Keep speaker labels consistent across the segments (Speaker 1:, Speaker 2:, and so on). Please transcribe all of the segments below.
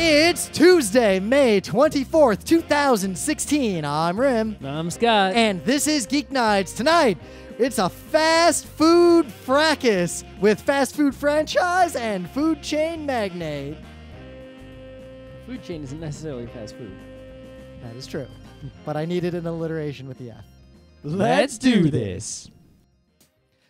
Speaker 1: It's Tuesday, May 24th, 2016. I'm Rim.
Speaker 2: I'm Scott.
Speaker 1: And this is Geek Nights. Tonight, it's a fast food fracas with fast food franchise and food chain magnate.
Speaker 2: Food chain isn't necessarily fast food.
Speaker 1: That is true. But I needed an alliteration with the F.
Speaker 2: Let's do this.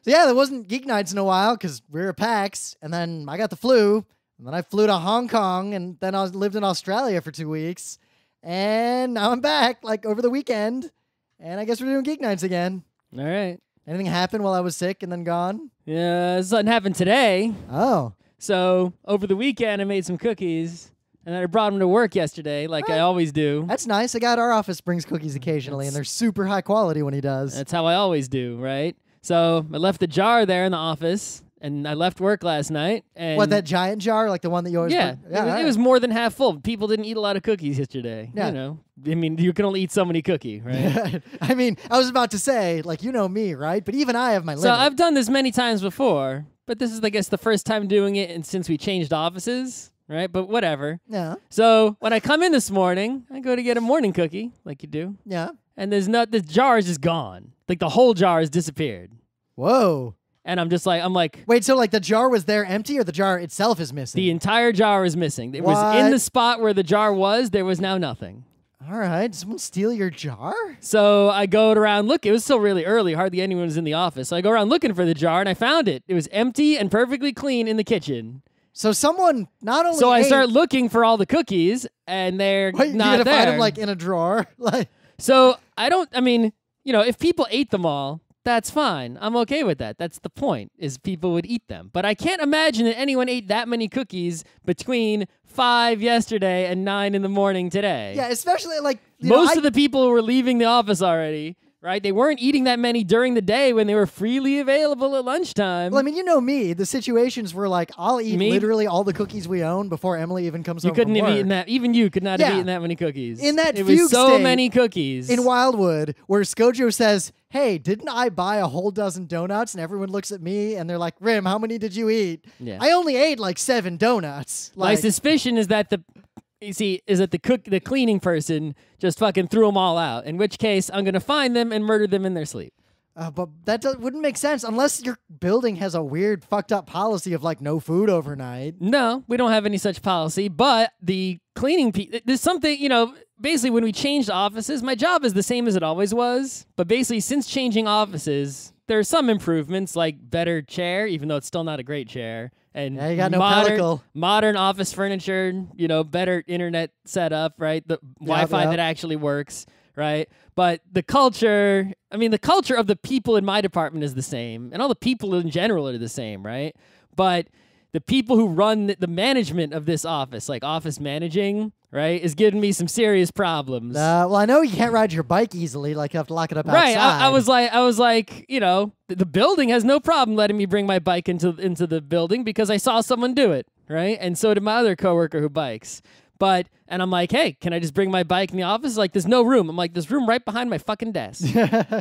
Speaker 1: So yeah, there wasn't Geek Nights in a while because we were at PAX, and then I got the flu, and then I flew to Hong Kong, and then I lived in Australia for 2 weeks, and now I'm back, like, over the weekend, and I guess we're doing Geek Nights again.
Speaker 2: All right.
Speaker 1: Anything happened while I was sick and then gone?
Speaker 2: Yeah, something happened today.
Speaker 1: Oh.
Speaker 2: So, over the weekend, I made some cookies, and I brought them to work yesterday, like I always do.
Speaker 1: That's nice. A guy at our office brings cookies occasionally, and they're super high quality when he does.
Speaker 2: That's how I always do, right? So, I left the jar there in the office, and I left work last night. And
Speaker 1: What, that giant jar? Like the one that you always...
Speaker 2: Yeah, it was more than half full. People didn't eat a lot of cookies yesterday.
Speaker 1: Yeah.
Speaker 2: You know, I mean, you can only eat so many cookies, right?
Speaker 1: I mean, I was about to say, like, you know me, right? But even I have my limit.
Speaker 2: So I've done this many times before, but this is, I guess, the first time doing it and since we changed offices, right? But whatever.
Speaker 1: Yeah.
Speaker 2: So when I come in this morning, I go to get a morning cookie, like you do.
Speaker 1: Yeah.
Speaker 2: And the jar is just gone. Like the whole jar has disappeared.
Speaker 1: Whoa.
Speaker 2: And I'm like,
Speaker 1: Wait, so like the jar was there empty or the jar itself is missing?
Speaker 2: the entire jar is missing. It was in the spot where the jar was. There was now nothing.
Speaker 1: All right. Did someone steal your jar?
Speaker 2: So I go around look. It was still really early. Hardly anyone was in the office. So I go around looking for the jar, and I found it. It was empty and perfectly clean in the kitchen.
Speaker 1: So someone not only
Speaker 2: So I start looking for all the cookies, and they're
Speaker 1: Wait,
Speaker 2: not
Speaker 1: you're gonna
Speaker 2: there.
Speaker 1: find them like in a drawer? Like,
Speaker 2: So I mean, if people ate them all, that's fine. I'm okay with that. That's the point, is people would eat them. But I can't imagine that anyone ate that many cookies between 5 yesterday and 9 in the morning today.
Speaker 1: yeah, especially like
Speaker 2: Most of the people were leaving the office already, right? They weren't eating that many during the day when they were freely available at lunchtime.
Speaker 1: Well, I mean, you know me. The situations were like, I'll eat literally all the cookies we own before Emily even comes home
Speaker 2: You couldn't
Speaker 1: from
Speaker 2: have
Speaker 1: work.
Speaker 2: eaten that. Even you could not have eaten that many cookies.
Speaker 1: In that
Speaker 2: it
Speaker 1: fugue
Speaker 2: was so
Speaker 1: state
Speaker 2: many cookies.
Speaker 1: in Wildwood, where Skojo says, hey, didn't I buy a whole dozen donuts? And everyone looks at me and they're like, Rim, how many did you eat?
Speaker 2: Yeah.
Speaker 1: I only ate like 7 donuts.
Speaker 2: My
Speaker 1: Like,
Speaker 2: suspicion is that the cleaning person just fucking threw them all out. In which case, I'm gonna find them and murder them in their sleep.
Speaker 1: but that wouldn't make sense unless your building has a weird fucked up policy of like no food overnight.
Speaker 2: No, we don't have any such policy. But the cleaning there's something, basically when we changed offices, my job is the same as it always was. But basically, since changing offices, there are some improvements, like better chair, even though it's still not a great chair. And
Speaker 1: Yeah, you got no pedicle.
Speaker 2: modern office furniture, better internet setup, right? The Wi-Fi that actually works, right? But the culture of the people in my department is the same, and all the people in general are the same, right? But the people who run the management of this office, like office managing, right, is giving me some serious problems.
Speaker 1: Well, I know you can't ride your bike easily. Like, you have to lock it up
Speaker 2: Right,
Speaker 1: outside.
Speaker 2: I was like, the building has no problem letting me bring my bike into the building because I saw someone do it, right? And so did my other coworker who bikes. And I'm like, hey, can I just bring my bike in the office? Like, there's no room. I'm like, there's room right behind my fucking desk,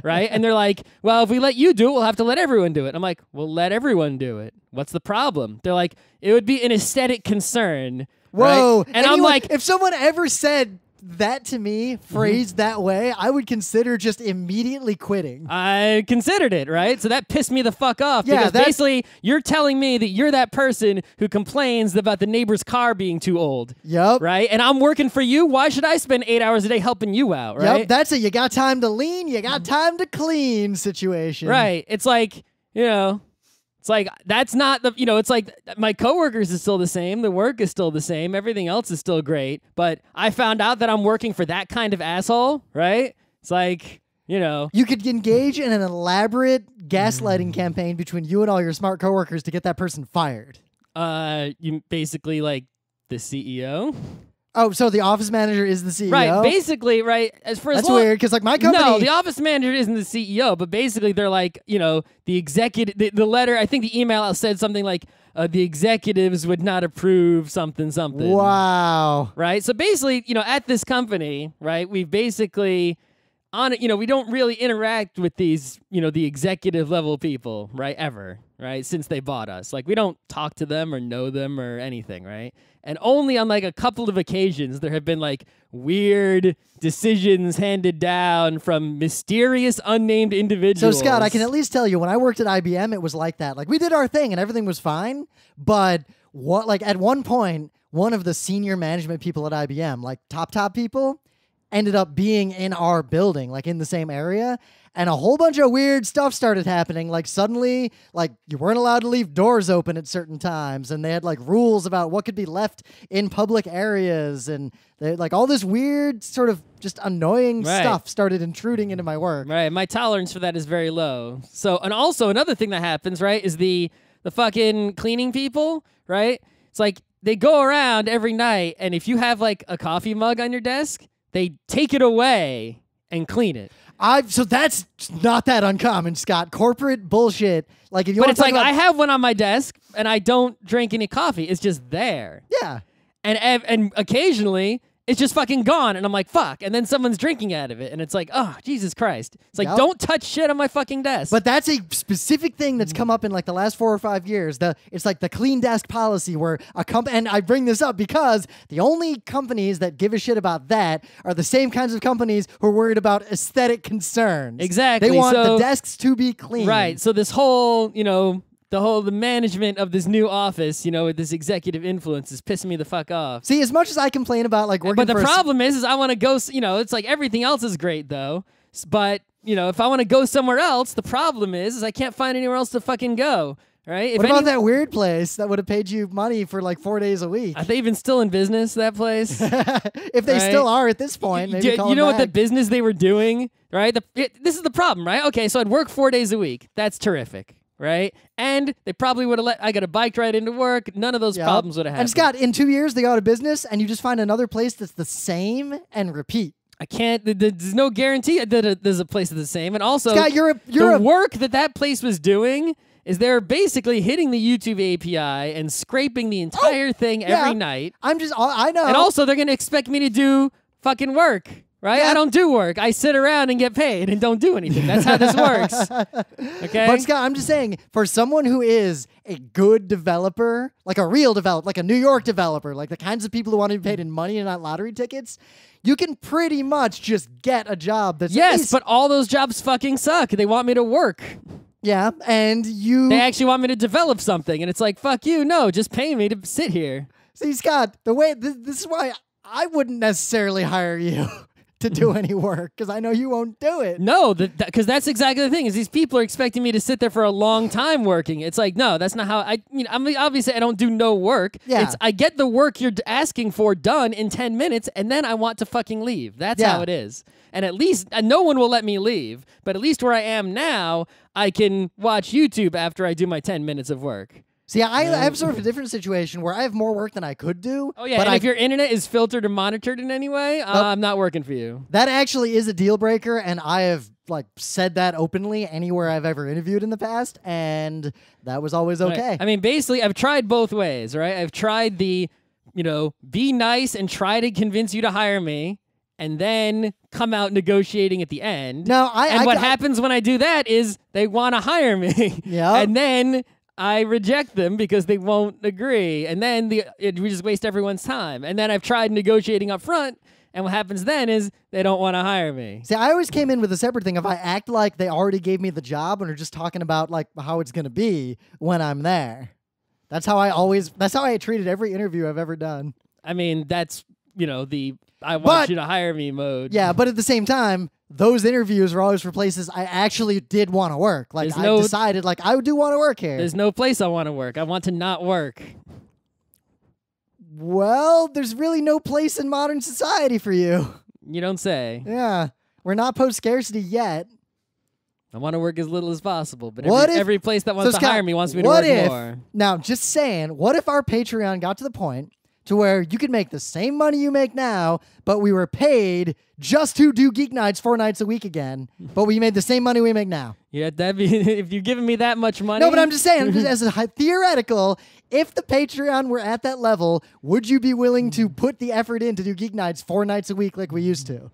Speaker 2: right? And they're like, well, if we let you do it, we'll have to let everyone do it. I'm like, well, let everyone do it. What's the problem? They're like, it would be an aesthetic concern.
Speaker 1: Whoa.
Speaker 2: Right? And I'm like,
Speaker 1: if someone ever said that to me, phrased that way, I would consider just immediately quitting.
Speaker 2: I considered it, right? So that pissed me the fuck off.
Speaker 1: Yeah,
Speaker 2: because basically, you're telling me that you're that person who complains about the neighbor's car being too old.
Speaker 1: Yep.
Speaker 2: Right? And I'm working for you. Why should I spend 8 hours a day helping you out, right?
Speaker 1: Yep, that's it. You got time to lean, you got time to clean situation.
Speaker 2: Right. It's like, it's like, that's not it's like my coworkers is still the same. The work is still the same. Everything else is still great. But I found out that I'm working for that kind of asshole, right? It's like,
Speaker 1: You could engage in an elaborate gaslighting campaign between you and all your smart coworkers to get that person fired.
Speaker 2: You basically like the CEO.
Speaker 1: Oh, so the office manager is the CEO?
Speaker 2: Right, basically, right. That's
Speaker 1: weird, because like my company...
Speaker 2: No, the office manager isn't the CEO, but basically they're like, the executive... The letter, I think the email said something like, the executives would not approve something.
Speaker 1: Wow.
Speaker 2: Right? So basically, at this company, right, we've basically we don't really interact with these, the executive level people, right? Ever, right? Since they bought us. Like, we don't talk to them or know them or anything, right? And only on like a couple of occasions there have been like weird decisions handed down from mysterious unnamed individuals.
Speaker 1: So Scott, I can at least tell you, when I worked at IBM, it was like that. Like, we did our thing and everything was fine, but at one point, one of the senior management people at IBM, like top people, ended up being in our building, like in the same area. And a whole bunch of weird stuff started happening. Like, suddenly, like, you weren't allowed to leave doors open at certain times. And they had like rules about what could be left in public areas. And they, like, all this weird sort of just annoying stuff started intruding into my work.
Speaker 2: Right. My tolerance for that is very low. So, and also another thing that happens, right, is the fucking cleaning people, right? It's like they go around every night, and if you have like a coffee mug on your desk, they take it away and clean it.
Speaker 1: So that's not that uncommon, Scott. Corporate bullshit. Like, if you
Speaker 2: but
Speaker 1: want
Speaker 2: it's
Speaker 1: to talk
Speaker 2: like
Speaker 1: about,
Speaker 2: I have one on my desk, and I don't drink any coffee. It's just there.
Speaker 1: Yeah.
Speaker 2: And occasionally it's just fucking gone, and I'm like, fuck. And then someone's drinking out of it, and it's like, oh, Jesus Christ. It's like, don't touch shit on my fucking desk.
Speaker 1: But that's a specific thing that's come up in like the last 4 or 5 years. It's like the clean desk policy where and I bring this up because the only companies that give a shit about that are the same kinds of companies who are worried about aesthetic concerns.
Speaker 2: Exactly.
Speaker 1: They want the desks to be clean.
Speaker 2: Right. So this whole, the management of this new office, with this executive influence is pissing me the fuck off.
Speaker 1: See, as much as I complain about like working
Speaker 2: But the problem is I want to go, it's like everything else is great though. But, if I want to go somewhere else, the problem is I can't find anywhere else to fucking go. Right?
Speaker 1: What about that weird place that would have paid you money for like 4 days a week?
Speaker 2: Are they even still in business, that place?
Speaker 1: If they still are at this point, maybe call
Speaker 2: you know
Speaker 1: them
Speaker 2: what the
Speaker 1: back.
Speaker 2: business they were doing, right? This is the problem, right? Okay, so I'd work 4 days a week. That's terrific. Right? And they probably would have I got a bike ride into work. None of those problems would have happened.
Speaker 1: And Scott, in 2 years, they go out of business and you just find another place that's the same and repeat.
Speaker 2: I can't, there's no guarantee that there's a place that's the same. And also,
Speaker 1: Scott,
Speaker 2: the work that place was doing is they're basically hitting the YouTube API and scraping the entire thing every night.
Speaker 1: I know.
Speaker 2: And also, they're going to expect me to do fucking work. Right?
Speaker 1: Yeah.
Speaker 2: I don't do work. I sit around and get paid and don't do anything. That's how this works. Okay?
Speaker 1: But Scott, I'm just saying, for someone who is a good developer, like a real developer, like a New York developer, like the kinds of people who want to be paid in money and not lottery tickets, you can pretty much just get a job that's
Speaker 2: but all those jobs fucking suck. They want me to work.
Speaker 1: Yeah, and
Speaker 2: They actually want me to develop something, and it's like, fuck you, no, just pay me to sit here.
Speaker 1: See, Scott, this is why I wouldn't necessarily hire you to do any work, because I know you won't do it.
Speaker 2: No, because that's exactly the thing, is these people are expecting me to sit there for a long time working. It's like, no, that's not how obviously I don't do no work.
Speaker 1: Yeah.
Speaker 2: I get the work you're asking for done in 10 minutes, and then I want to fucking leave. That's how it is. And at least, no one will let me leave, but at least where I am now, I can watch YouTube after I do my 10 minutes of work.
Speaker 1: See, I have sort of a different situation where I have more work than I could do.
Speaker 2: Oh, yeah,
Speaker 1: but
Speaker 2: and if your internet is filtered or monitored in any way, I'm not working for you.
Speaker 1: That actually is a deal breaker, and I have like said that openly anywhere I've ever interviewed in the past, and that was always okay.
Speaker 2: Right. I mean, basically, I've tried both ways, right? I've tried the, be nice and try to convince you to hire me, and then come out negotiating at the end.
Speaker 1: No,
Speaker 2: what happens when I do that is they want to hire me.
Speaker 1: Yeah.
Speaker 2: And then I reject them because they won't agree. And then we just waste everyone's time. And then I've tried negotiating up front, and what happens then is they don't want to hire me.
Speaker 1: See, I always came in with a separate thing. If I act like they already gave me the job and are just talking about like how it's going to be when I'm there. That's how I treated every interview I've ever done.
Speaker 2: I mean, that's, the I want you to hire me mode.
Speaker 1: Yeah, but at the same time, those interviews were always for places I actually did want to work. Like, I decided, like, I do want to work here.
Speaker 2: There's no place I want to work. I want to not work.
Speaker 1: Well, there's really no place in modern society for you.
Speaker 2: You don't say.
Speaker 1: Yeah. We're not post-scarcity yet.
Speaker 2: I want to work as little as possible, but every place that wants to hire me wants me to work more.
Speaker 1: Now, just saying, what if our Patreon got to the point to where you could make the same money you make now, but we were paid just to do Geek Nights 4 nights a week again, but we made the same money we make now?
Speaker 2: Yeah, that'd be if you're giving me that much money.
Speaker 1: No, but I'm just saying, as a theoretical, if the Patreon were at that level, would you be willing to put the effort in to do Geek Nights 4 nights a week like we used to?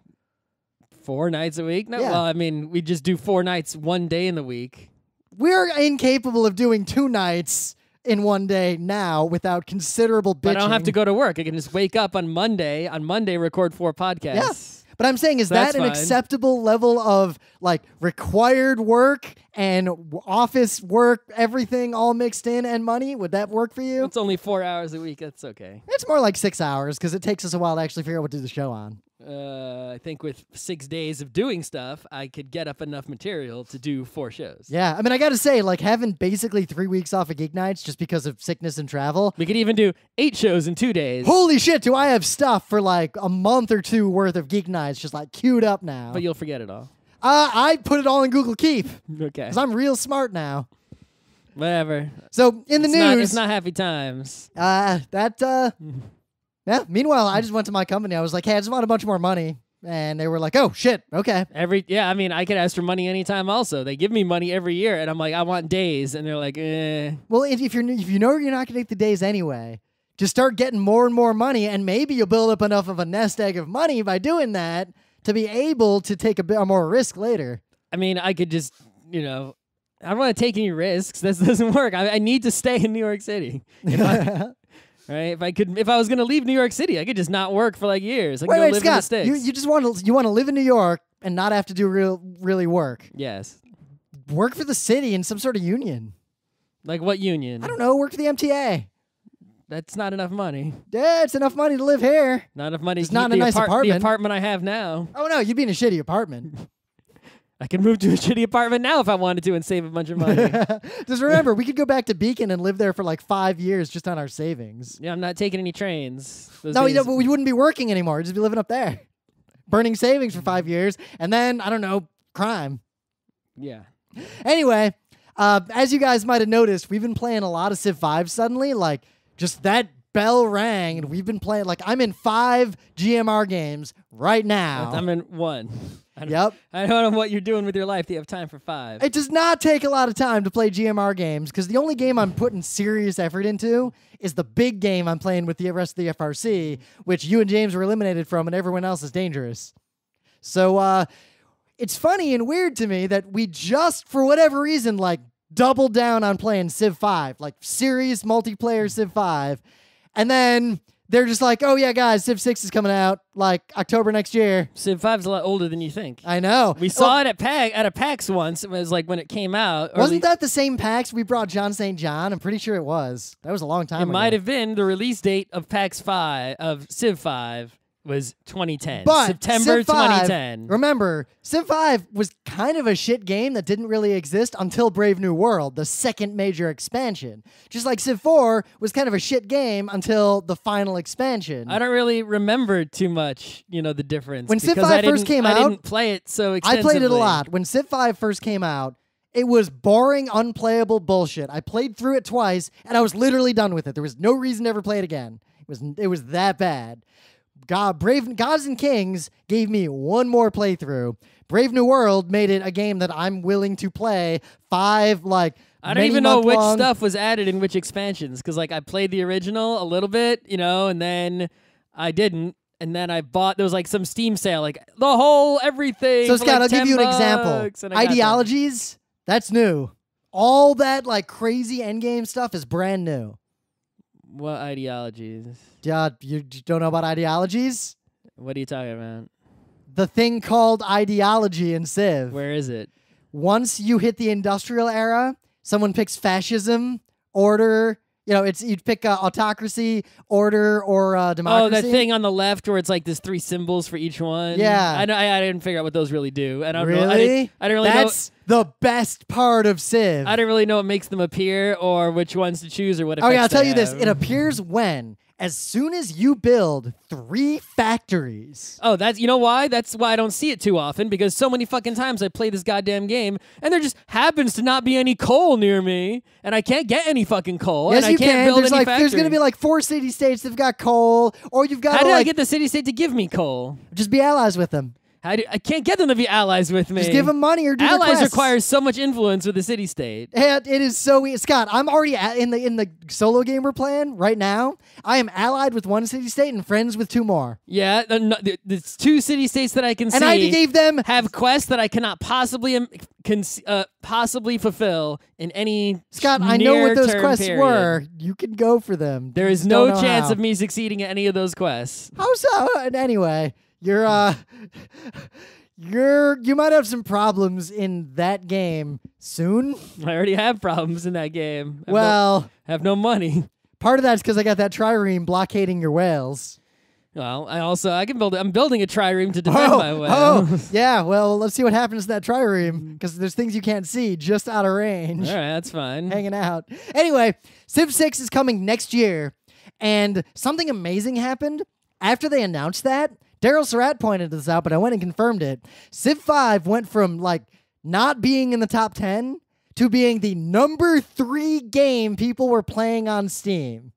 Speaker 2: 4 nights a week? No,
Speaker 1: Yeah.
Speaker 2: well, I mean, we just do 4 nights one day in the week.
Speaker 1: We're incapable of doing 2 nights in one day now without considerable bitching.
Speaker 2: But I don't have to go to work. I can just wake up on Monday. On Monday, record 4 podcasts.
Speaker 1: Yeah. But I'm saying, is
Speaker 2: That's
Speaker 1: that an
Speaker 2: fine.
Speaker 1: acceptable level of like required work and office work, everything all mixed in, and money? Would that work for you?
Speaker 2: It's only 4 hours a week. That's okay.
Speaker 1: It's more like 6 hours because it takes us a while to actually figure out what to do the show on.
Speaker 2: I think with 6 days of doing stuff, I could get up enough material to do 4 shows.
Speaker 1: Yeah, I mean, I got to say, like having basically 3 weeks off of Geek Nights just because of sickness and travel.
Speaker 2: We could even do 8 shows in 2 days.
Speaker 1: Holy shit, do I have stuff for like a month or 2 worth of Geek Nights just like queued up now.
Speaker 2: But you'll forget it all.
Speaker 1: I put it all in Google Keep
Speaker 2: Okay.
Speaker 1: because I'm real smart now.
Speaker 2: Whatever.
Speaker 1: So in the news,
Speaker 2: It's not happy times.
Speaker 1: Yeah. Meanwhile, I just went to my company. I was like, hey, I just want a bunch more money. And they were like, oh, shit. Okay.
Speaker 2: I mean, I could ask for money anytime also. They give me money every year, and I'm like, I want days. And they're like, eh.
Speaker 1: Well, if you know you're not going to take the days anyway, just start getting more and more money. And maybe you'll build up enough of a nest egg of money by doing that to be able to take a bit more risk later.
Speaker 2: I mean, I could just, I don't want to take any risks. This doesn't work. I need to stay in New York City. Right? If I was gonna leave New York City, I could just not work for like years. I can go live in the
Speaker 1: Scott,
Speaker 2: States.
Speaker 1: you just want to live in New York and not have to do really work.
Speaker 2: Yes.
Speaker 1: Work for the city in some sort of union.
Speaker 2: Like what union?
Speaker 1: I don't know. Work for the MTA.
Speaker 2: That's not enough money.
Speaker 1: Yeah, it's enough money to live here.
Speaker 2: Not enough money.
Speaker 1: It's
Speaker 2: to
Speaker 1: not
Speaker 2: keep
Speaker 1: a nice
Speaker 2: The
Speaker 1: apartment.
Speaker 2: apartment I have now.
Speaker 1: Oh no, you'd be in a shitty apartment.
Speaker 2: I can move to a shitty apartment now if I wanted to and save a bunch of money.
Speaker 1: Just remember, we could go back to Beacon and live there for like 5 years just on our savings.
Speaker 2: Yeah, I'm not taking any trains.
Speaker 1: No, but we wouldn't be working anymore. We'd just be living up there. Burning savings for 5 years. And then, I don't know, crime.
Speaker 2: Yeah.
Speaker 1: Anyway, as you guys might have noticed, we've been playing a lot of Civ 5 suddenly. Like, just that bell rang, and we've been playing, like, I'm in 5 GMR games right now.
Speaker 2: I'm in 1.
Speaker 1: Yep.
Speaker 2: I don't know what you're doing with your life. Do you have time for 5?
Speaker 1: It does not take a lot of time to play GMR games because the only game I'm putting serious effort into is the big game I'm playing with the rest of the FRC, which you and James were eliminated from, and everyone else is dangerous. So it's funny and weird to me that we just, for whatever reason, like doubled down on playing Civ 5, like serious multiplayer Civ 5, and then they're just like, oh yeah, guys, Civ 6 is coming out like October next year.
Speaker 2: Civ 5's a lot older than you think.
Speaker 1: I know.
Speaker 2: We saw it at a PAX once. It was like when it came out.
Speaker 1: Wasn't that the same PAX we brought John St. John? I'm pretty sure it was. That was a long time
Speaker 2: It
Speaker 1: ago.
Speaker 2: might have been the release date of PAX 5 of Civ 5 was 2010.
Speaker 1: But
Speaker 2: September
Speaker 1: Civ 5,
Speaker 2: 2010.
Speaker 1: Remember, Civ 5 was kind of a shit game that didn't really exist until Brave New World, the second major expansion. Just like Civ 4 was kind of a shit game until the final expansion.
Speaker 2: I don't really remember too much, the difference.
Speaker 1: When Civ
Speaker 2: because
Speaker 1: 5 first came out,
Speaker 2: I didn't play it so
Speaker 1: I
Speaker 2: extensively.
Speaker 1: played it a lot. When Civ 5 first came out, it was boring, unplayable bullshit. I played through it twice, and I was literally done with it. There was no reason to ever play it again. It was that bad. Gods and Kings gave me one more playthrough. Brave New World made it a game that I'm willing to play 5, like,
Speaker 2: I don't even know which
Speaker 1: many-month-long.
Speaker 2: stuff was added in which expansions, because like I played the original a little bit, and then I didn't, and then I bought. There was like some Steam sale, like the whole everything.
Speaker 1: So
Speaker 2: for,
Speaker 1: Scott,
Speaker 2: like,
Speaker 1: I'll give you an
Speaker 2: $10,
Speaker 1: example.
Speaker 2: and I got them.
Speaker 1: Ideologies, that's new. All that like crazy endgame stuff is brand new.
Speaker 2: What ideologies?
Speaker 1: You don't know about ideologies?
Speaker 2: What are you talking about?
Speaker 1: The thing called ideology in Civ.
Speaker 2: Where is it?
Speaker 1: Once you hit the industrial era, someone picks fascism, order. You'd pick autocracy, order, or democracy.
Speaker 2: Oh, that thing on the left where it's like there's 3 symbols for each one.
Speaker 1: Yeah.
Speaker 2: I didn't figure out what those really do. I don't
Speaker 1: really?
Speaker 2: know. I didn't really know.
Speaker 1: That's the best part of Civ.
Speaker 2: I didn't really know what makes them appear or which ones to choose or what effects
Speaker 1: Okay, I'll tell
Speaker 2: they
Speaker 1: you this.
Speaker 2: have.
Speaker 1: It appears as soon as you build 3 factories.
Speaker 2: Oh, you know why? That's why I don't see it too often, because so many fucking times I play this goddamn game and there just happens to not be any coal near me and I can't get any fucking coal
Speaker 1: Yes,
Speaker 2: and I
Speaker 1: you
Speaker 2: can't
Speaker 1: can.
Speaker 2: build
Speaker 1: There's
Speaker 2: any
Speaker 1: there's going to
Speaker 2: factory.
Speaker 1: be like 4 city-states that've got coal, or you've got
Speaker 2: How
Speaker 1: to
Speaker 2: did I get the city-state to give me coal?
Speaker 1: just be allies with them.
Speaker 2: I can't get them to be allies with me.
Speaker 1: Just give them money or do their
Speaker 2: Allies
Speaker 1: quests.
Speaker 2: requires so much influence with the city-state.
Speaker 1: And it is so weird. Scott, I'm already in the solo game we're playing right now. I am allied with one city-state and friends with 2 more.
Speaker 2: Yeah, there's 2 city-states that I can see.
Speaker 1: And I gave them...
Speaker 2: have quests that I cannot possibly fulfill in any
Speaker 1: Scott, I know what those
Speaker 2: near-term
Speaker 1: quests
Speaker 2: period.
Speaker 1: were. You can go for them.
Speaker 2: There is
Speaker 1: Just
Speaker 2: no
Speaker 1: don't know
Speaker 2: chance
Speaker 1: how.
Speaker 2: of me succeeding at any of those quests.
Speaker 1: How so? And anyway, you might have some problems in that game soon.
Speaker 2: I already have problems in that game.
Speaker 1: Well,
Speaker 2: have no money.
Speaker 1: part of that's because I got that trireme blockading your whales.
Speaker 2: Well, I'm building a trireme to defend my whales.
Speaker 1: Oh, yeah. Well, let's see what happens to that trireme because there's things you can't see just out of range.
Speaker 2: All right, that's fine.
Speaker 1: Hanging out. Anyway, Civ 6 is coming next year, and something amazing happened after they announced that. Daryl Surratt pointed this out, but I went and confirmed it. Civ 5 went from like not being in the top 10 to being the number 3 game people were playing on Steam.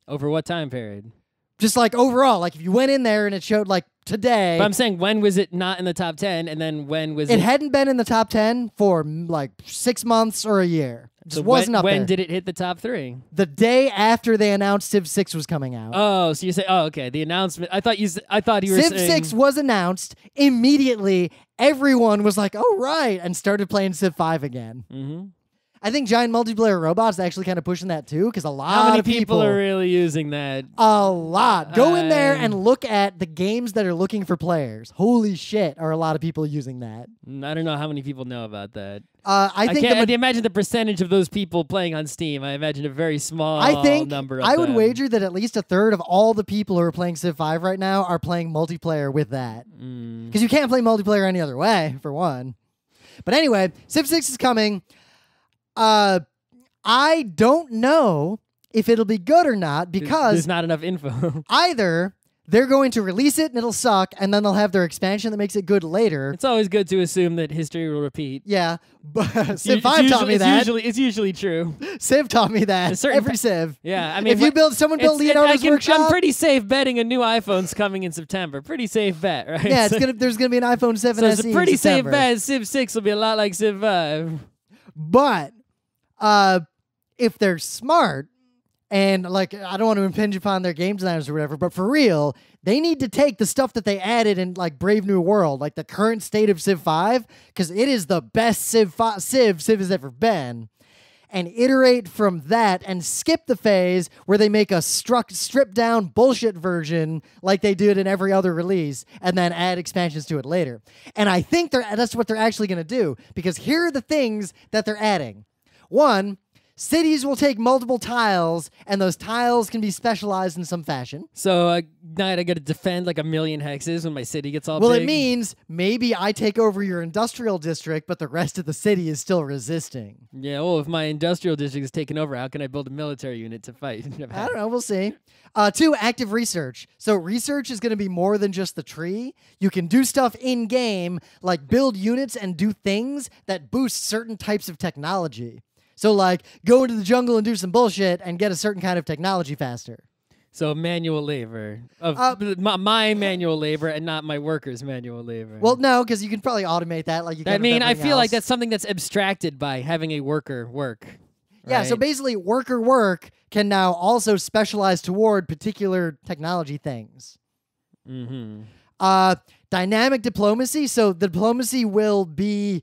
Speaker 2: Over what time period?
Speaker 1: Just like overall, like if you went in there and it showed like today.
Speaker 2: But I'm saying, when was it not in the top 10, and then when was it?
Speaker 1: It hadn't been in the top 10 for like 6 months or a year. It just
Speaker 2: So
Speaker 1: wasn't up there.
Speaker 2: when did it hit the top 3?
Speaker 1: The day after they announced Civ 6 was coming out.
Speaker 2: Oh, so you say, oh, okay, the announcement. I thought you were
Speaker 1: Civ
Speaker 2: saying
Speaker 1: 6 was announced. Immediately, everyone was like, oh, right, and started playing Civ 5 again.
Speaker 2: Mm-hmm.
Speaker 1: I think Giant Multiplayer Robots actually kind of pushing that too, because a lot
Speaker 2: How many
Speaker 1: of people
Speaker 2: are really using that?
Speaker 1: A lot. Go in there and look at the games that are looking for players. Holy shit, are a lot of people using that.
Speaker 2: I don't know how many people know about that.
Speaker 1: I think
Speaker 2: can't imagine the percentage of those people playing on Steam. I imagine a very small number of
Speaker 1: I would
Speaker 2: them.
Speaker 1: wager that at least a third of all the people who are playing Civ 5 right now are playing multiplayer with that. Because you can't play multiplayer any other way, for one. But anyway, Civ 6 is coming. I don't know if it'll be good or not because
Speaker 2: there's not enough info.
Speaker 1: either they're going to release it and it'll suck, and then they'll have their expansion that makes it good later.
Speaker 2: It's always good to assume that history will repeat.
Speaker 1: Yeah, but Civ 5 taught me that.
Speaker 2: It's usually true.
Speaker 1: Civ taught me that. Every Civ.
Speaker 2: Yeah, I mean,
Speaker 1: if someone built Leonardo's Workshop,
Speaker 2: I'm pretty safe betting a new iPhone's coming in September. Pretty safe bet, right?
Speaker 1: Yeah, there's gonna be an iPhone 7
Speaker 2: so it's
Speaker 1: SE
Speaker 2: a pretty
Speaker 1: in
Speaker 2: safe
Speaker 1: September.
Speaker 2: bet. Civ 6 will be a lot like Civ 5.
Speaker 1: But if they're smart, and like I don't want to impinge upon their game designers or whatever, but for real, they need to take the stuff that they added in like Brave New World, like the current state of Civ 5, because it is the best Civ has ever been, and iterate from that and skip the phase where they make a stripped down bullshit version like they did in every other release and then add expansions to it later. And I think that's what they're actually going to do, because here are the things that they're adding. One, cities will take multiple tiles, and those tiles can be specialized in some fashion.
Speaker 2: So now I got to defend like 1,000,000 hexes when my city gets all
Speaker 1: well,
Speaker 2: big?
Speaker 1: it means maybe I take over your industrial district, but the rest of the city is still resisting.
Speaker 2: Yeah, well, if my industrial district is taken over, how can I build a military unit to fight?
Speaker 1: I don't know. We'll see. 2, active research. So research is going to be more than just the tree. You can do stuff in-game, like build units and do things that boost certain types of technology. So, like, go into the jungle and do some bullshit and get a certain kind of technology faster.
Speaker 2: So manual labor. My manual labor and not my workers' manual labor.
Speaker 1: Well, no, because you can probably automate that. Like you can.
Speaker 2: I mean, I feel like that's something that's abstracted by having a worker work.
Speaker 1: Yeah,
Speaker 2: right?
Speaker 1: so basically worker work can now also specialize toward particular technology things.
Speaker 2: Mm-hmm.
Speaker 1: Dynamic diplomacy. So the diplomacy will be...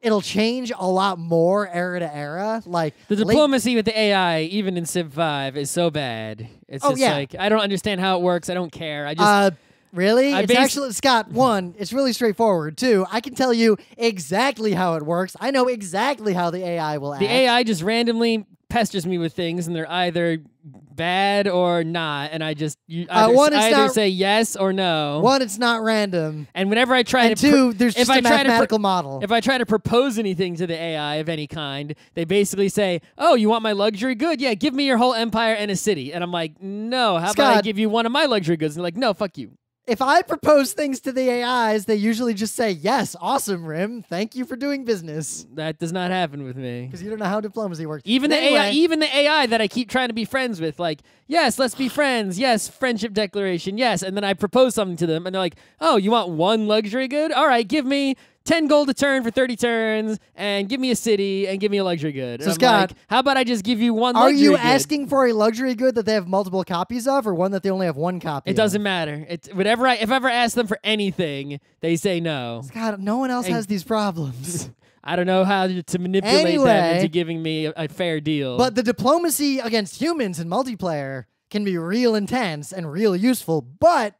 Speaker 1: It'll change a lot more era to era. Like
Speaker 2: the diplomacy with the AI, even in Civ 5, is so bad. It's just like, I don't understand how it works. I don't care. I just...
Speaker 1: Really? It's actually, Scott, 1, it's really straightforward. 2, I can tell you exactly how it works. I know exactly how the AI will act.
Speaker 2: The AI just randomly pesters me with things, and they're either bad or not, and I just either say yes or no.
Speaker 1: 1, it's not random.
Speaker 2: And whenever I try
Speaker 1: and
Speaker 2: to...
Speaker 1: 2, there's just a mathematical model.
Speaker 2: If I try to propose anything to the AI of any kind, they basically say, oh, you want my luxury good? Yeah, give me your whole empire and a city. And I'm like, no, how about I give you one of my luxury goods? And they're like, no, fuck you.
Speaker 1: if I propose things to the AIs, they usually just say, yes, awesome, Rim. Thank you for doing business.
Speaker 2: That does not happen with me.
Speaker 1: Because you don't know how diplomacy works.
Speaker 2: Even
Speaker 1: But
Speaker 2: the
Speaker 1: anyway,
Speaker 2: AI, even the AI that I keep trying to be friends with, like, yes, let's be friends. Yes, friendship declaration. Yes, and then I propose something to them, and they're like, "Oh, you want one luxury good? All right, give me 10 gold a turn for 30 turns, and give me a city, and give me a luxury good."
Speaker 1: So,
Speaker 2: And I'm
Speaker 1: Scott,
Speaker 2: like, how about I just give you one
Speaker 1: are
Speaker 2: luxury
Speaker 1: you
Speaker 2: good?
Speaker 1: asking for a luxury good that they have multiple copies of, or one that they only have one copy
Speaker 2: It
Speaker 1: of?
Speaker 2: doesn't matter. It's whatever. If I ever ask them for anything, they say no.
Speaker 1: God, no one else
Speaker 2: And-
Speaker 1: has these problems.
Speaker 2: I don't know how to manipulate them
Speaker 1: Anyway,
Speaker 2: into giving me a fair deal.
Speaker 1: But the diplomacy against humans in multiplayer can be real intense and real useful, but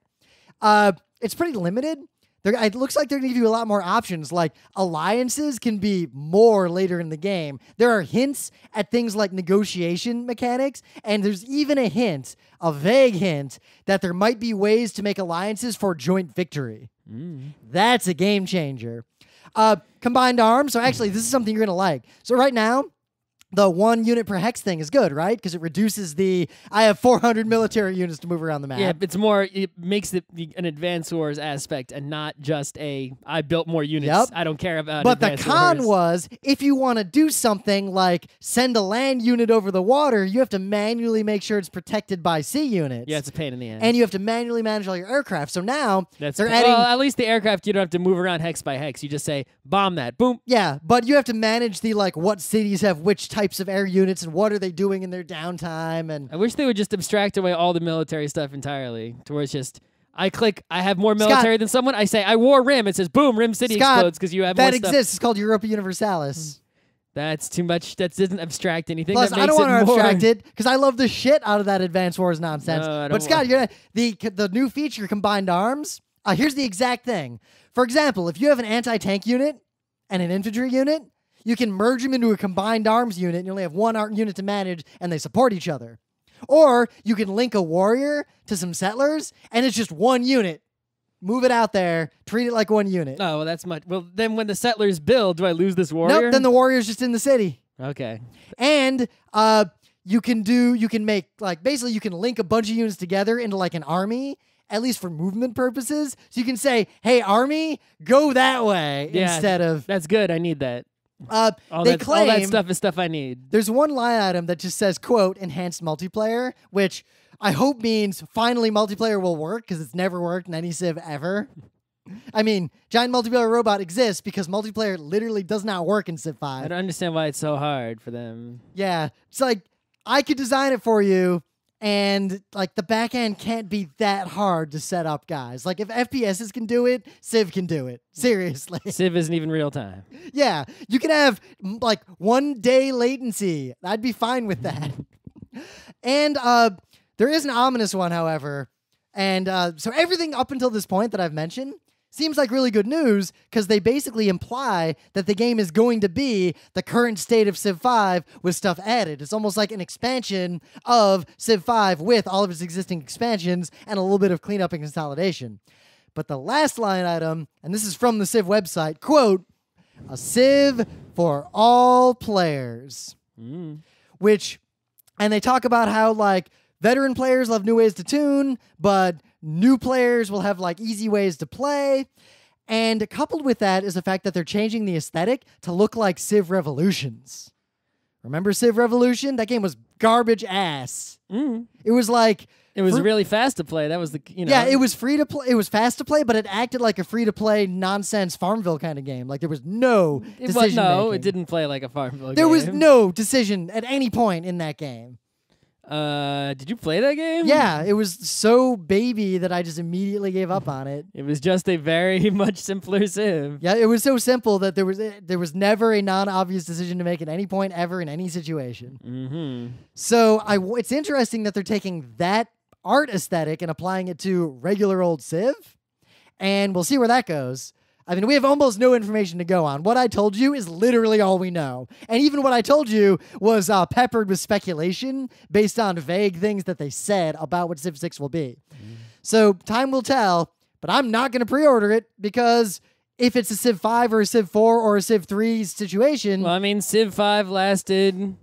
Speaker 1: it's pretty limited. It looks like they're going to give you a lot more options. Like, alliances can be more later in the game. There are hints at things like negotiation mechanics, and there's even a hint, a vague hint, that there might be ways to make alliances for joint victory. That's a game changer. Combined arms. So actually, this is something you're going to like. So right now, the 1 unit per hex thing is good, right? Because it reduces I have 400 military units to move around the map.
Speaker 2: yeah, it makes it an Advance Wars aspect and not just I built more units.
Speaker 1: Yep.
Speaker 2: I don't care about
Speaker 1: But the
Speaker 2: Advance
Speaker 1: con
Speaker 2: Wars.
Speaker 1: was, if you want to do something like send a land unit over the water, you have to manually make sure it's protected by sea units.
Speaker 2: Yeah, it's a pain in the ass.
Speaker 1: And you have to manually manage all your aircraft. So now
Speaker 2: That's
Speaker 1: they're adding...
Speaker 2: Well, at least the aircraft, you don't have to move around hex by hex. You just say, bomb that. Boom.
Speaker 1: Yeah, but you have to manage the, like, what cities have which types of air units and what are they doing in their downtime. And
Speaker 2: I wish they would just abstract away all the military stuff entirely, to where it's just, I have more military than someone, I say, I war Rim. It says, boom, Rim City explodes because you have more
Speaker 1: that
Speaker 2: stuff.
Speaker 1: exists. It's called Europa Universalis.
Speaker 2: That's too much. That doesn't abstract anything.
Speaker 1: Plus,
Speaker 2: that
Speaker 1: I
Speaker 2: makes
Speaker 1: don't want to
Speaker 2: it more...
Speaker 1: abstract it because I love the shit out of that Advance Wars nonsense.
Speaker 2: No, I don't
Speaker 1: but Scott, the new feature, Combined Arms, here's the exact thing. For example, if you have an anti-tank unit and an infantry unit, you can merge them into a combined arms unit, and you only have one unit to manage, and they support each other. Or you can link a warrior to some settlers, and it's just one unit. Move it out there, treat it like one unit.
Speaker 2: Oh, well, that's much. Well, then when the settlers build, do I lose this warrior?
Speaker 1: Nope, then the warrior's just in the city.
Speaker 2: Okay.
Speaker 1: And you can make, like, basically you can link a bunch of units together into like an army, at least for movement purposes. So you can say, hey, army, go that way,
Speaker 2: Yeah,
Speaker 1: instead of...
Speaker 2: That's good. I need that. All
Speaker 1: they
Speaker 2: that
Speaker 1: claim
Speaker 2: stuff is stuff I need.
Speaker 1: there's one line item that just says, quote, enhanced multiplayer, which I hope means finally multiplayer will work, because it's never worked in any Civ ever. I mean, giant multiplayer robot exists because multiplayer literally does not work in Civ 5.
Speaker 2: I don't understand why it's so hard for them.
Speaker 1: Yeah, it's like, I could design it for you, and like the back end can't be that hard to set up, guys. Like if FPSs can do it, Civ can do it. Seriously.
Speaker 2: Civ isn't even real time.
Speaker 1: Yeah, you can have like 1 day latency. I'd be fine with that. And there is an ominous one, however. And so everything up until this point that I've mentioned seems like really good news because they basically imply that the game is going to be the current state of Civ 5 with stuff added. It's almost like an expansion of Civ 5 with all of its existing expansions and a little bit of cleanup and consolidation. But the last line item, and this is from the Civ website, quote, a Civ for all players. Which, and they talk about how, like, veteran players will have new ways to tune, but new players will have, like, easy ways to play. And coupled with that is the fact that they're changing the aesthetic to look like Civ Revolutions. Remember Civ Revolution? That game was garbage ass. It was like...
Speaker 2: It was really fast to play. That was the,
Speaker 1: Yeah, it was free to play. It was fast to play, but it acted like a free-to-play nonsense Farmville kind of game. Like, there was no decision making.
Speaker 2: It didn't play like a Farmville game.
Speaker 1: There was no decision at any point in that game.
Speaker 2: Did you play that game?
Speaker 1: Yeah, it was so baby that I just immediately gave up on it.
Speaker 2: It was just a very much simpler Civ.
Speaker 1: Yeah, it was so simple that there was never a non-obvious decision to make at any point ever in any situation. So it's interesting that they're taking that art aesthetic and applying it to regular old Civ, and we'll see where that goes. I mean, we have almost no information to go on. What I told you is literally all we know. And even what I told you was peppered with speculation based on vague things that they said about what Civ 6 will be. So time will tell, but I'm not going to pre-order it because if it's a Civ 5 or a Civ 4 or a Civ 3 situation...
Speaker 2: Well, I mean, Civ 5 lasted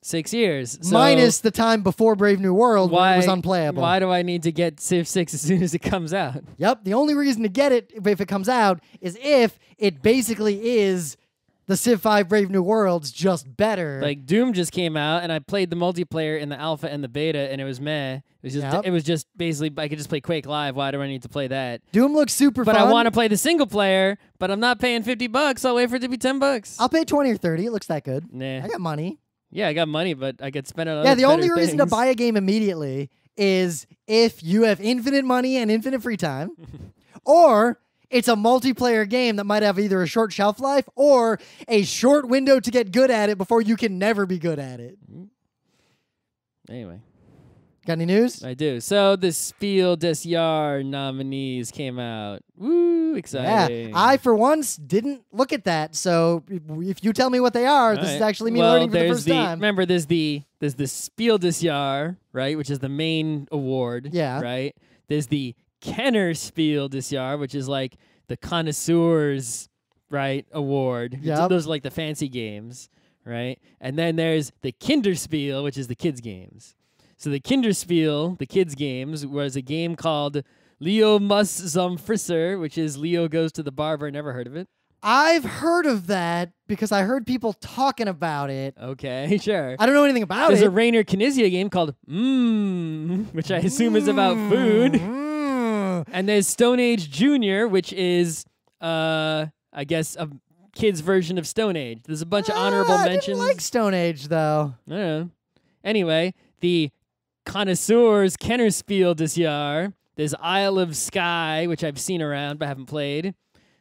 Speaker 2: 6 years. So
Speaker 1: Minus the time before Brave New World where it was
Speaker 2: why
Speaker 1: unplayable.
Speaker 2: why do I need to get Civ 6 as soon as it comes out?
Speaker 1: Yep. The only reason to get it if it comes out is if it basically is the Civ 5 Brave New Worlds, just better.
Speaker 2: Like Doom just came out, and I played the multiplayer in the alpha and the beta, and it was meh. It was just basically I could just play Quake Live. Why do I need to play that?
Speaker 1: Doom looks super
Speaker 2: But
Speaker 1: fun.
Speaker 2: I want to play the single player, but I'm not paying $50. I'll wait for it to be $10.
Speaker 1: I'll pay 20 or 30. It looks that good.
Speaker 2: Nah.
Speaker 1: I got money.
Speaker 2: Yeah, I got money, but I could spend it on
Speaker 1: Yeah, the only
Speaker 2: better
Speaker 1: reason to
Speaker 2: things.
Speaker 1: buy a game immediately is if you have infinite money and infinite free time, or it's a multiplayer game that might have either a short shelf life or a short window to get good at it before you can never be good at it.
Speaker 2: Anyway.
Speaker 1: Got any news?
Speaker 2: I do. So the Spiel des Jahr nominees came out. Woo, exciting.
Speaker 1: Yeah, I for once didn't look at that. So if you tell me what they are, this is actually me learning for the first time.
Speaker 2: Remember, there's the Spiel des Jahr, right, which is the main award.
Speaker 1: Yeah.
Speaker 2: Right. There's the Kenner Spiel des Jahr, which is like the connoisseurs, right, award.
Speaker 1: Yep.
Speaker 2: Those are like the fancy games, right? And then there's the Kinderspiel, which is the kids games. So the Kinderspiel, the kids games, was a game called Leo muss zum Friseur, which is Leo goes to the barber. Never heard of it.
Speaker 1: I've heard of that because I heard people talking about it.
Speaker 2: Okay, sure.
Speaker 1: I don't know anything about
Speaker 2: There's
Speaker 1: it.
Speaker 2: a Rainer Knizia game called which I assume is about food. And there's Stone Age Junior, which is, I guess, a kid's version of Stone Age. There's a bunch of honorable mentions.
Speaker 1: I didn't like Stone Age, though.
Speaker 2: I don't know. Anyway, the Connoisseurs Kennerspiel des Jahr. There's Isle of Skye, which I've seen around but haven't played.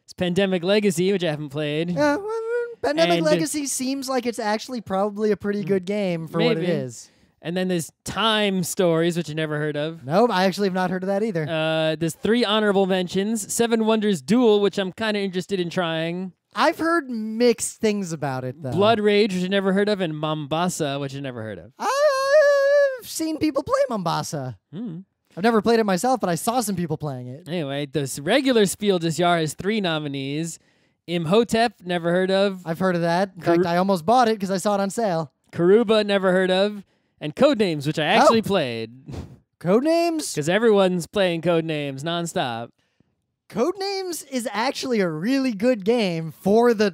Speaker 2: It's Pandemic Legacy, which I haven't played.
Speaker 1: Yeah, well, Pandemic
Speaker 2: And-
Speaker 1: Legacy seems like it's actually probably a pretty good game for what it
Speaker 2: Maybe.
Speaker 1: is.
Speaker 2: And then there's Time Stories, which I never heard of.
Speaker 1: Nope, I actually have not heard of that either.
Speaker 2: There's 3 honorable mentions. Seven Wonders Duel, which I'm kind of interested in trying.
Speaker 1: I've heard mixed things about it, though.
Speaker 2: Blood Rage, which I never heard of. And Mombasa, which I never heard of.
Speaker 1: I've seen people play Mombasa. I've never played it myself, but I saw some people playing it.
Speaker 2: Anyway, this regular Spiel des Jahr has 3 nominees. Imhotep, never heard of.
Speaker 1: I've heard of that. In fact, I almost bought it because I saw it on sale.
Speaker 2: Karuba, never heard of. And Codenames, which I actually played.
Speaker 1: Codenames?
Speaker 2: Because everyone's playing Codenames nonstop.
Speaker 1: Codenames is actually a really good game for the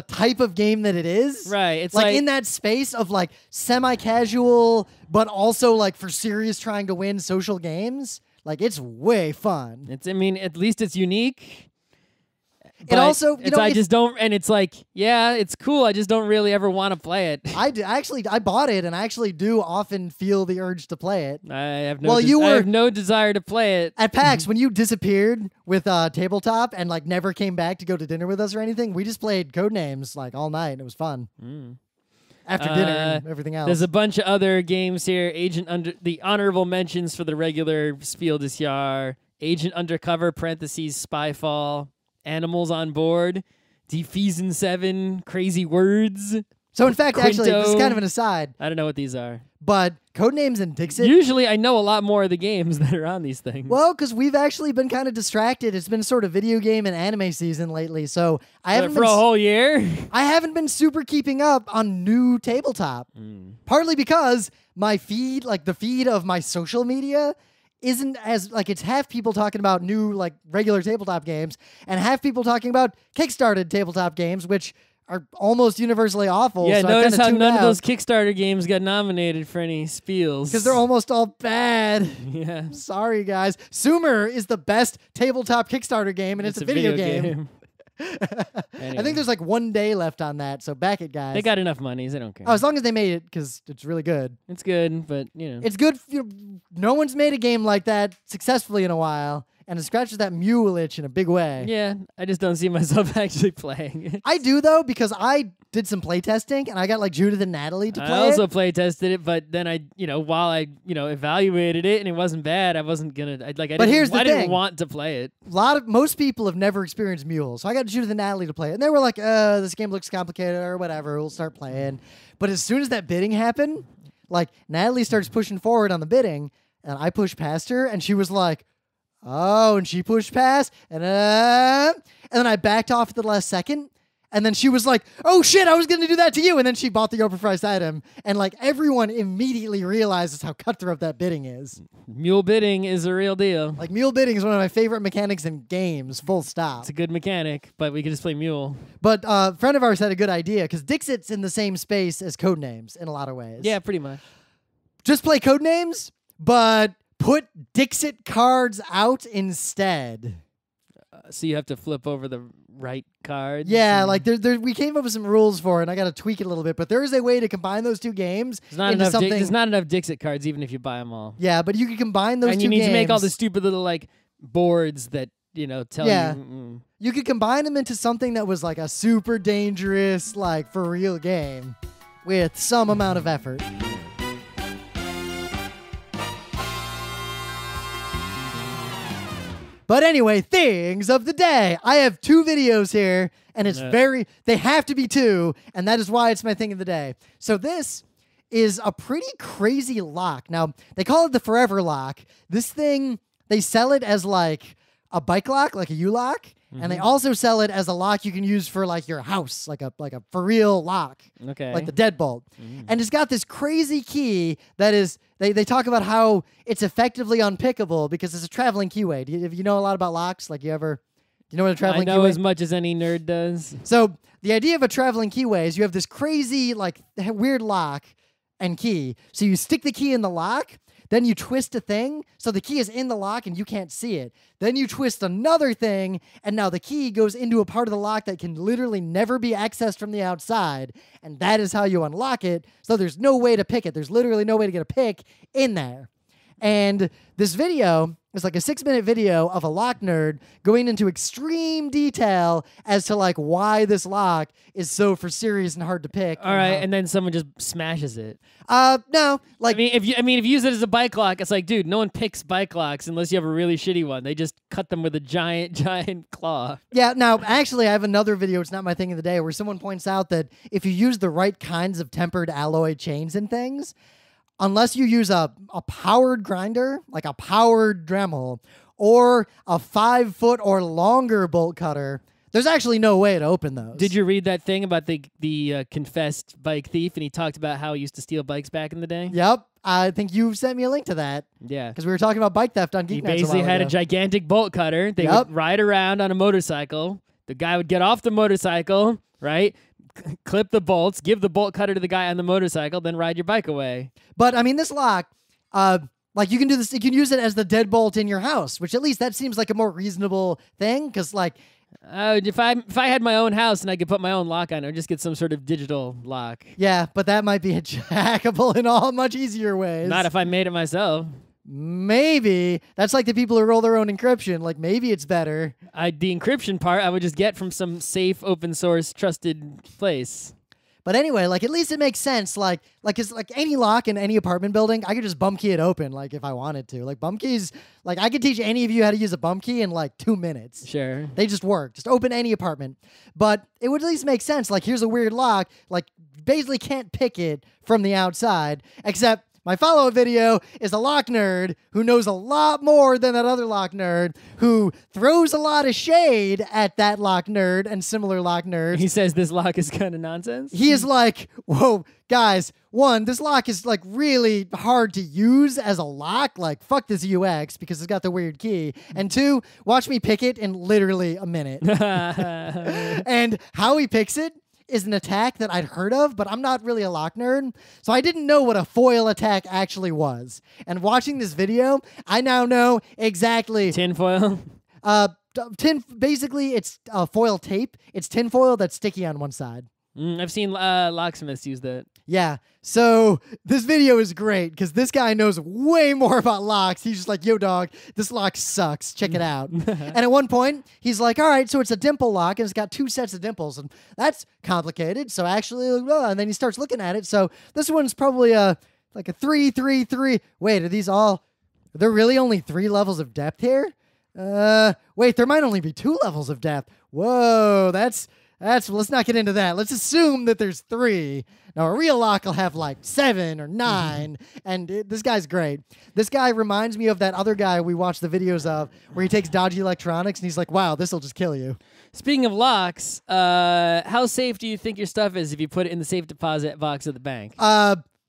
Speaker 1: type of game that it is.
Speaker 2: Right. It's
Speaker 1: like in that space of like semi-casual, but also like for serious trying to win social games. Like it's way fun.
Speaker 2: I mean, at least it's unique.
Speaker 1: It also,
Speaker 2: I just don't, and it's like, yeah, it's cool. I just don't really ever want to play it.
Speaker 1: I bought it, and I actually do often feel the urge to play it.
Speaker 2: I have
Speaker 1: Well,
Speaker 2: I have no desire to play it.
Speaker 1: At PAX, when you disappeared with Tabletop and like never came back to go to dinner with us or anything, we just played Codenames like all night, and it was fun. After dinner and everything else.
Speaker 2: There's a bunch of other games here. The honorable mentions for the regular Spiel des Jahr. Agent Undercover, parentheses, Spyfall. Animals on Board, Defeasin' 7, Crazy Words.
Speaker 1: So in fact, actually, this is
Speaker 2: Quinto.
Speaker 1: kind of an aside,
Speaker 2: I don't know what these are.
Speaker 1: but Codenames and Dixit.
Speaker 2: Usually I know a lot more of the games that are on these things.
Speaker 1: Well, because we've actually been kind of distracted. It's been sort of video game and anime season lately, so I haven't
Speaker 2: for
Speaker 1: been
Speaker 2: a whole year?
Speaker 1: I haven't been super keeping up on new tabletop. Partly because my feed, like the feed of my social media, isn't as like it's half people talking about new like regular tabletop games and half people talking about kickstarted tabletop games, which are almost universally awful.
Speaker 2: Yeah,
Speaker 1: so
Speaker 2: notice how none of
Speaker 1: out
Speaker 2: those Kickstarter games got nominated for any Spiels.
Speaker 1: because they're almost all bad.
Speaker 2: Yeah.
Speaker 1: Sorry, guys. Sumer is the best tabletop Kickstarter game, and it's a video game.
Speaker 2: Anyway.
Speaker 1: I think there's like 1 day left on that, so back it, guys.
Speaker 2: They got enough money, they don't care.
Speaker 1: Oh, as long as they made it, because it's really good.
Speaker 2: It's good, but, you know.
Speaker 1: It's good. No one's made a game like that successfully in a while, and it scratches that mule itch in a big way.
Speaker 2: Yeah, I just don't see myself actually playing it.
Speaker 1: I do, though, because I did some playtesting, and I got like Judith and Natalie to play
Speaker 2: I also
Speaker 1: it.
Speaker 2: play tested it, but then while I evaluated it and it wasn't bad, I wasn't gonna. I didn't want to play it.
Speaker 1: Most people have never experienced mules, so I got Judith and Natalie to play it, and they were like, "This game looks complicated or whatever. We'll start playing." But as soon as that bidding happened, like Natalie starts pushing forward on the bidding, and I pushed past her, and she was like, "Oh," and she pushed past, and then I backed off at the last second. And then she was like, oh shit, I was going to do that to you. And then she bought the overpriced item. And like everyone immediately realizes how cutthroat that bidding is.
Speaker 2: Mule bidding is a real deal.
Speaker 1: Like mule bidding is one of my favorite mechanics in games, full stop.
Speaker 2: It's a good mechanic, but we could just play mule.
Speaker 1: But a friend of ours had a good idea because Dixit's in the same space as Codenames in a lot of ways.
Speaker 2: Yeah, pretty much.
Speaker 1: Just play Codenames, but put Dixit cards out instead.
Speaker 2: So you have to flip over the right cards?
Speaker 1: Yeah, like we came up with some rules for it, and I got to tweak it a little bit, but there is a way to combine those two games into something.
Speaker 2: There's not enough Dixit cards, even if you buy them all.
Speaker 1: Yeah, but you can combine those two games.
Speaker 2: And you need to make all the stupid little, like, boards that, tell you.
Speaker 1: You could combine them into something that was, like, a super dangerous, like, for real game with some amount of effort. But anyway, things of the day. I have 2 videos here, and it's they have to be 2, and that is why it's my thing of the day. So this is a pretty crazy lock. Now, they call it the Forever Lock. This thing, they sell it as like a bike lock, like a U-lock, and they also sell it as a lock you can use for like your house, like a for real lock.
Speaker 2: Okay.
Speaker 1: Like the deadbolt. And it's got this crazy key that is they talk about how it's effectively unpickable because it's a traveling keyway. Do you know a lot about locks? Like do you know what a traveling keyway is?
Speaker 2: I know as much as any nerd does.
Speaker 1: So the idea of a traveling keyway is you have this crazy like weird lock and key. So you stick the key in the lock, then you twist a thing, so the key is in the lock and you can't see it. Then you twist another thing, and now the key goes into a part of the lock that can literally never be accessed from the outside, and that is how you unlock it, so there's no way to pick it. There's literally no way to get a pick in there. And this video is like a 6-minute video of a lock nerd going into extreme detail as to like why this lock is so for serious and hard to pick.
Speaker 2: All right, and then someone just smashes it.
Speaker 1: No, like
Speaker 2: if you use it as a bike lock, it's like, dude, no one picks bike locks unless you have a really shitty one. They just cut them with a giant claw.
Speaker 1: Yeah, now actually I have another video, it's not my thing of the day, where someone points out that if you use the right kinds of tempered alloy chains and things, unless you use a powered grinder, like a powered Dremel, or a 5-foot or longer bolt cutter, there's actually no way to open those.
Speaker 2: Did you read that thing about the confessed bike thief, and he talked about how he used to steal bikes back in the day?
Speaker 1: Yep. I think you sent me a link to that.
Speaker 2: Yeah.
Speaker 1: Because we were talking about bike theft on GeekNights.
Speaker 2: He basically had a gigantic bolt cutter. They would ride around on a motorcycle. The guy would get off the motorcycle, right? Clip the bolts, give the bolt cutter to the guy on the motorcycle, then ride your bike away.
Speaker 1: But I mean, this lock, like you can do this, you can use it as the deadbolt in your house, which at least that seems like a more reasonable thing. Because like,
Speaker 2: if I had my own house and I could put my own lock on it, I'd just get some sort of digital lock.
Speaker 1: Yeah, but that might be hackable in all much easier ways.
Speaker 2: Not if I made it myself.
Speaker 1: Maybe. That's like the people who roll their own encryption. Like, maybe it's better.
Speaker 2: The encryption part I would just get from some safe, open source, trusted place.
Speaker 1: But anyway, like, at least it makes sense. Like it's like any lock in any apartment building, I could just bump key it open, like, if I wanted to. Like, bump keys, like, I could teach any of you how to use a bump key in, like, 2 minutes.
Speaker 2: Sure.
Speaker 1: They just work. Just open any apartment. But it would at least make sense. Like, here's a weird lock. Like, basically can't pick it from the outside, except my follow-up video is a lock nerd who knows a lot more than that other lock nerd who throws a lot of shade at that lock nerd and similar lock nerds.
Speaker 2: He says this lock is kind of nonsense.
Speaker 1: He is like, whoa, guys, one, this lock is like really hard to use as a lock. Like, fuck this UX because it's got the weird key. And 2, watch me pick it in literally a minute. And how he picks it is an attack that I'd heard of, but I'm not really a lock nerd, so I didn't know what a foil attack actually was. And watching this video, I now know exactly.
Speaker 2: Tinfoil?
Speaker 1: Basically, it's foil tape. It's tinfoil that's sticky on one side.
Speaker 2: I've seen locksmiths use that.
Speaker 1: Yeah. So this video is great because this guy knows way more about locks. He's just like, yo, dog, this lock sucks. Check it out. And at one point, he's like, all right, so it's a dimple lock and it's got 2 sets of dimples. And that's complicated. So actually, and then he starts looking at it. So this one's probably like a 3, 3, 3. Wait, are there really only 3 levels of depth here? Wait, there might only be 2 levels of depth. Whoa, that's Let's not get into that. Let's assume that there's 3. Now, a real lock will have like 7 or 9, and this guy's great. This guy reminds me of that other guy we watched the videos of where he takes dodgy electronics, and he's like, wow, this will just kill you.
Speaker 2: Speaking of locks, how safe do you think your stuff is if you put it in the safe deposit box of the bank?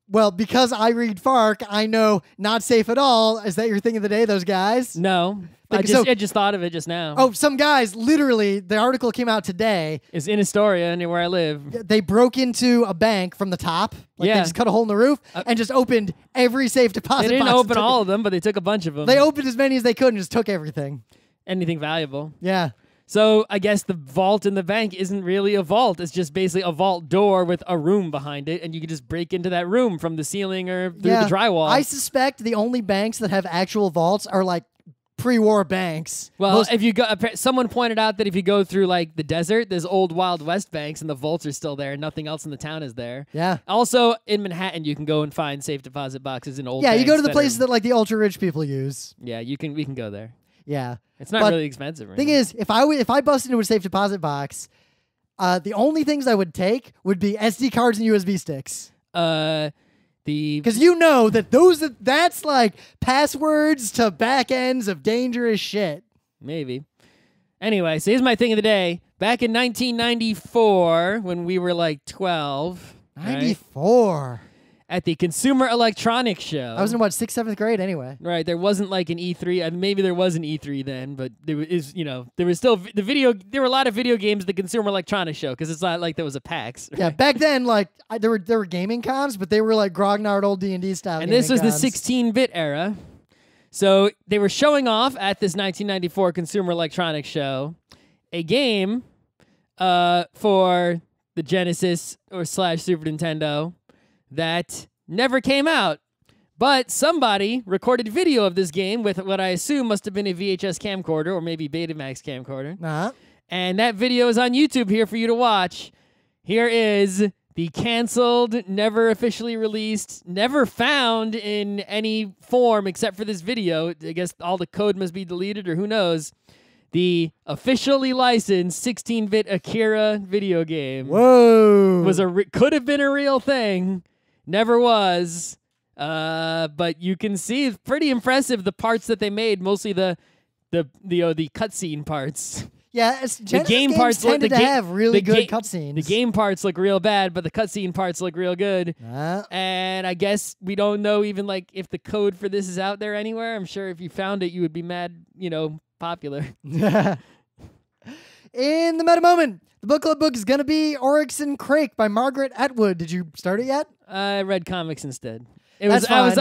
Speaker 1: Well, because I read FARC, I know not safe at all. Is that your thing of the day, those guys?
Speaker 2: No. I just thought of it just now.
Speaker 1: Oh, some guys, literally, the article came out today.
Speaker 2: It's in Astoria, near where I live.
Speaker 1: They broke into a bank from the top. They just cut a hole in the roof and just opened every safe deposit box.
Speaker 2: They didn't open all of them, but they took a bunch of them.
Speaker 1: They opened as many as they could and just took everything.
Speaker 2: Anything valuable.
Speaker 1: Yeah.
Speaker 2: So I guess the vault in the bank isn't really a vault. It's just basically a vault door with a room behind it, and you can just break into that room from the ceiling or through the drywall.
Speaker 1: I suspect the only banks that have actual vaults are like pre-war banks.
Speaker 2: Well, if you go, someone pointed out that if you go through like the desert, there's old Wild West banks, and the vaults are still there, and nothing else in the town is there.
Speaker 1: Yeah.
Speaker 2: Also, in Manhattan, you can go and find safe deposit boxes in old.
Speaker 1: Yeah, you go to the
Speaker 2: that
Speaker 1: places that like the ultra rich people use.
Speaker 2: Yeah, we can go there.
Speaker 1: Yeah.
Speaker 2: It's not really expensive. Right?
Speaker 1: Thing is, if I busted into a safe deposit box, the only things I would take would be SD cards and USB sticks. Because you know that that's like passwords to back ends of dangerous shit.
Speaker 2: Maybe. Anyway, so here's my thing of the day. Back in 1994, when we were like 12.
Speaker 1: 94.
Speaker 2: Right? At the Consumer Electronics Show.
Speaker 1: I was in, 6th, 7th grade anyway.
Speaker 2: Right. There wasn't like an E3. Maybe there was an E3 then, but there was still there were a lot of video games at the Consumer Electronics Show because it's not like there was a PAX. Right?
Speaker 1: Yeah, back then, like, there were gaming cons, but they were like grognard old D&D style
Speaker 2: and this was
Speaker 1: cons.
Speaker 2: the 16-bit era. So they were showing off at this 1994 Consumer Electronics Show a game for the Genesis or / Super Nintendo that never came out, but somebody recorded video of this game with what I assume must have been a VHS camcorder or maybe Betamax camcorder. And that video is on YouTube here for you to watch. Here is the canceled, never officially released, never found in any form except for this video. I guess all the code must be deleted or who knows. The officially licensed 16-bit Akira video game.
Speaker 1: Whoa!
Speaker 2: Could have been a real thing. Never was, but you can see it's pretty impressive the parts that they made, mostly the cutscene parts.
Speaker 1: Yeah, the game parts tended to have really good cutscenes.
Speaker 2: The game parts look real bad, but the cutscene parts look real good. And I guess we don't know even like if the code for this is out there anywhere. I'm sure if you found it, you would be mad, popular.
Speaker 1: In the meta moment. The book club book is going to be Oryx and Crake by Margaret Atwood. Did you start it yet?
Speaker 2: I read comics instead.
Speaker 1: I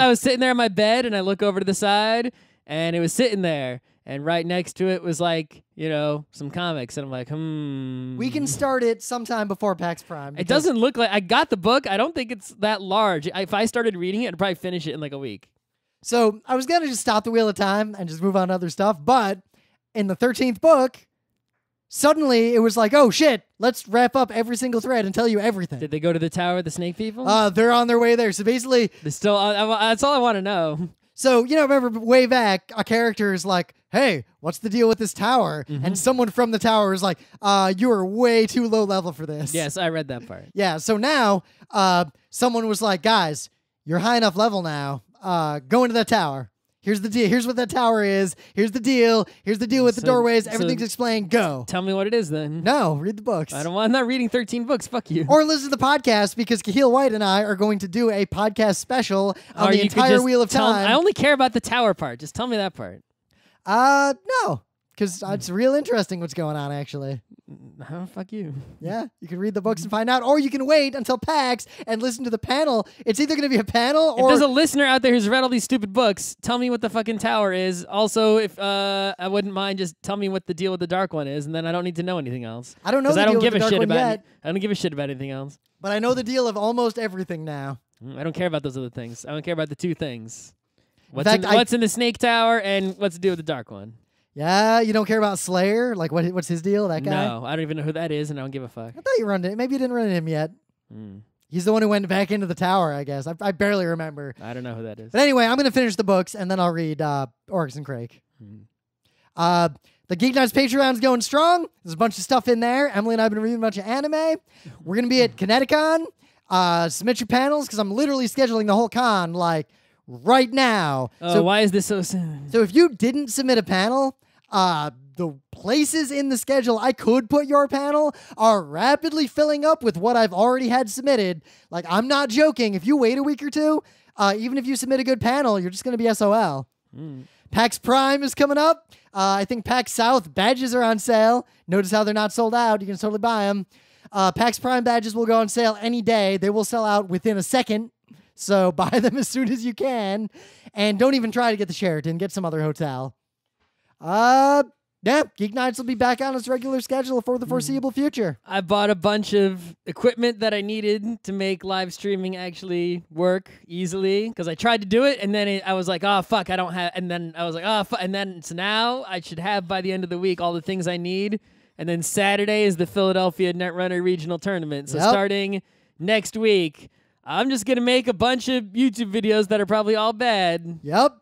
Speaker 2: was sitting there on my bed and I look over to the side and it was sitting there and right next to it was like, some comics and I'm like,
Speaker 1: We can start it sometime before PAX Prime.
Speaker 2: It doesn't look like I got the book. I don't think it's that large. If I started reading it, I'd probably finish it in like a week.
Speaker 1: So I was going to just stop the wheel of time and just move on to other stuff. But in the 13th book, suddenly, it was like, oh, shit, let's wrap up every single thread and tell you everything.
Speaker 2: Did they go to the tower of the snake people?
Speaker 1: They're on their way there. So basically...
Speaker 2: that's all I want to know.
Speaker 1: So, remember way back, a character is like, hey, what's the deal with this tower? Mm-hmm. And someone from the tower is like, you are way too low level for this.
Speaker 2: Yes, I read that part.
Speaker 1: Yeah, so now someone was like, guys, you're high enough level now. Go into that tower. Here's the deal. Here's what that tower is. Here's the deal. Here's the deal with the doorways. Everything's explained. Go.
Speaker 2: Tell me what it is then.
Speaker 1: No, read the books.
Speaker 2: I'm not reading 13 books. Fuck you.
Speaker 1: Or listen to the podcast because Kahil White and I are going to do a podcast special on the entire Wheel of Time.
Speaker 2: I only care about the tower part. Just tell me that part.
Speaker 1: No. Because it's real interesting what's going on, actually.
Speaker 2: Oh, fuck you.
Speaker 1: Yeah, you can read the books and find out, or you can wait until PAX and listen to the panel. It's either going to be a panel or...
Speaker 2: If there's a listener out there who's read all these stupid books, tell me what the fucking tower is. Also, if I wouldn't mind, just tell me what the deal with the dark one is, and then I don't need to know anything else.
Speaker 1: I don't know the deal with the dark one yet.
Speaker 2: I don't give a shit about anything else.
Speaker 1: But I know the deal of almost everything now.
Speaker 2: I don't care about those other things. I don't care about the two things. What's in the snake tower, and what's the deal with the dark one?
Speaker 1: Yeah, you don't care about Slayer? Like, what's his deal, that guy?
Speaker 2: No, I don't even know who that is, and I don't give a fuck.
Speaker 1: I thought you run it. Maybe you didn't run into him yet. He's the one who went back into the tower, I guess. I barely remember.
Speaker 2: I don't know who that is.
Speaker 1: But anyway, I'm going to finish the books, and then I'll read Oryx and Crake. The Geek Nights Patreon's going strong. There's a bunch of stuff in there. Emily and I have been reading a bunch of anime. We're going to be at Kineticon. Submit your panels because I'm literally scheduling the whole con like right now.
Speaker 2: Oh, why is this so soon?
Speaker 1: So if you didn't submit a panel, the places in the schedule I could put your panel are rapidly filling up with what I've already had submitted. Like, I'm not joking. If you wait a week or two, even if you submit a good panel, you're just going to be SOL. PAX Prime is coming up. I think PAX South badges are on sale. Notice how they're not sold out. You can totally buy them. PAX Prime badges will go on sale any day. They will sell out within a second. So buy them as soon as you can. And don't even try to get the Sheraton. Get some other hotel. Yeah, Geek Nights will be back on its regular schedule for the foreseeable future.
Speaker 2: I bought a bunch of equipment that I needed to make live streaming actually work easily because I tried to do it and then I was like, oh, fuck, I don't have. And then I was like, oh, fuck. And then so now I should have by the end of the week all the things I need. And then Saturday is the Philadelphia Netrunner Regional Tournament. So starting next week, I'm just going to make a bunch of YouTube videos that are probably all bad.
Speaker 1: Yep.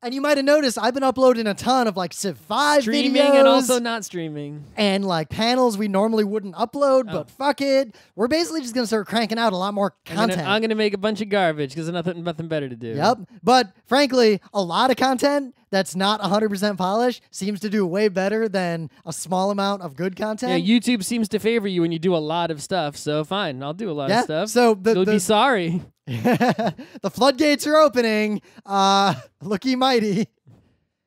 Speaker 1: And you might have noticed I've been uploading a ton of like Civ 5
Speaker 2: streaming
Speaker 1: videos.
Speaker 2: And also not streaming.
Speaker 1: And like panels we normally wouldn't upload, but fuck it. We're basically just going to start cranking out a lot more content.
Speaker 2: I'm going to make a bunch of garbage because there's nothing better to do.
Speaker 1: Yep. But frankly, a lot of content that's not 100% polished seems to do way better than a small amount of good content.
Speaker 2: Yeah, YouTube seems to favor you when you do a lot of stuff. So fine, I'll do a lot of stuff.
Speaker 1: So
Speaker 2: you'll be sorry.
Speaker 1: The floodgates are opening. Looky mighty.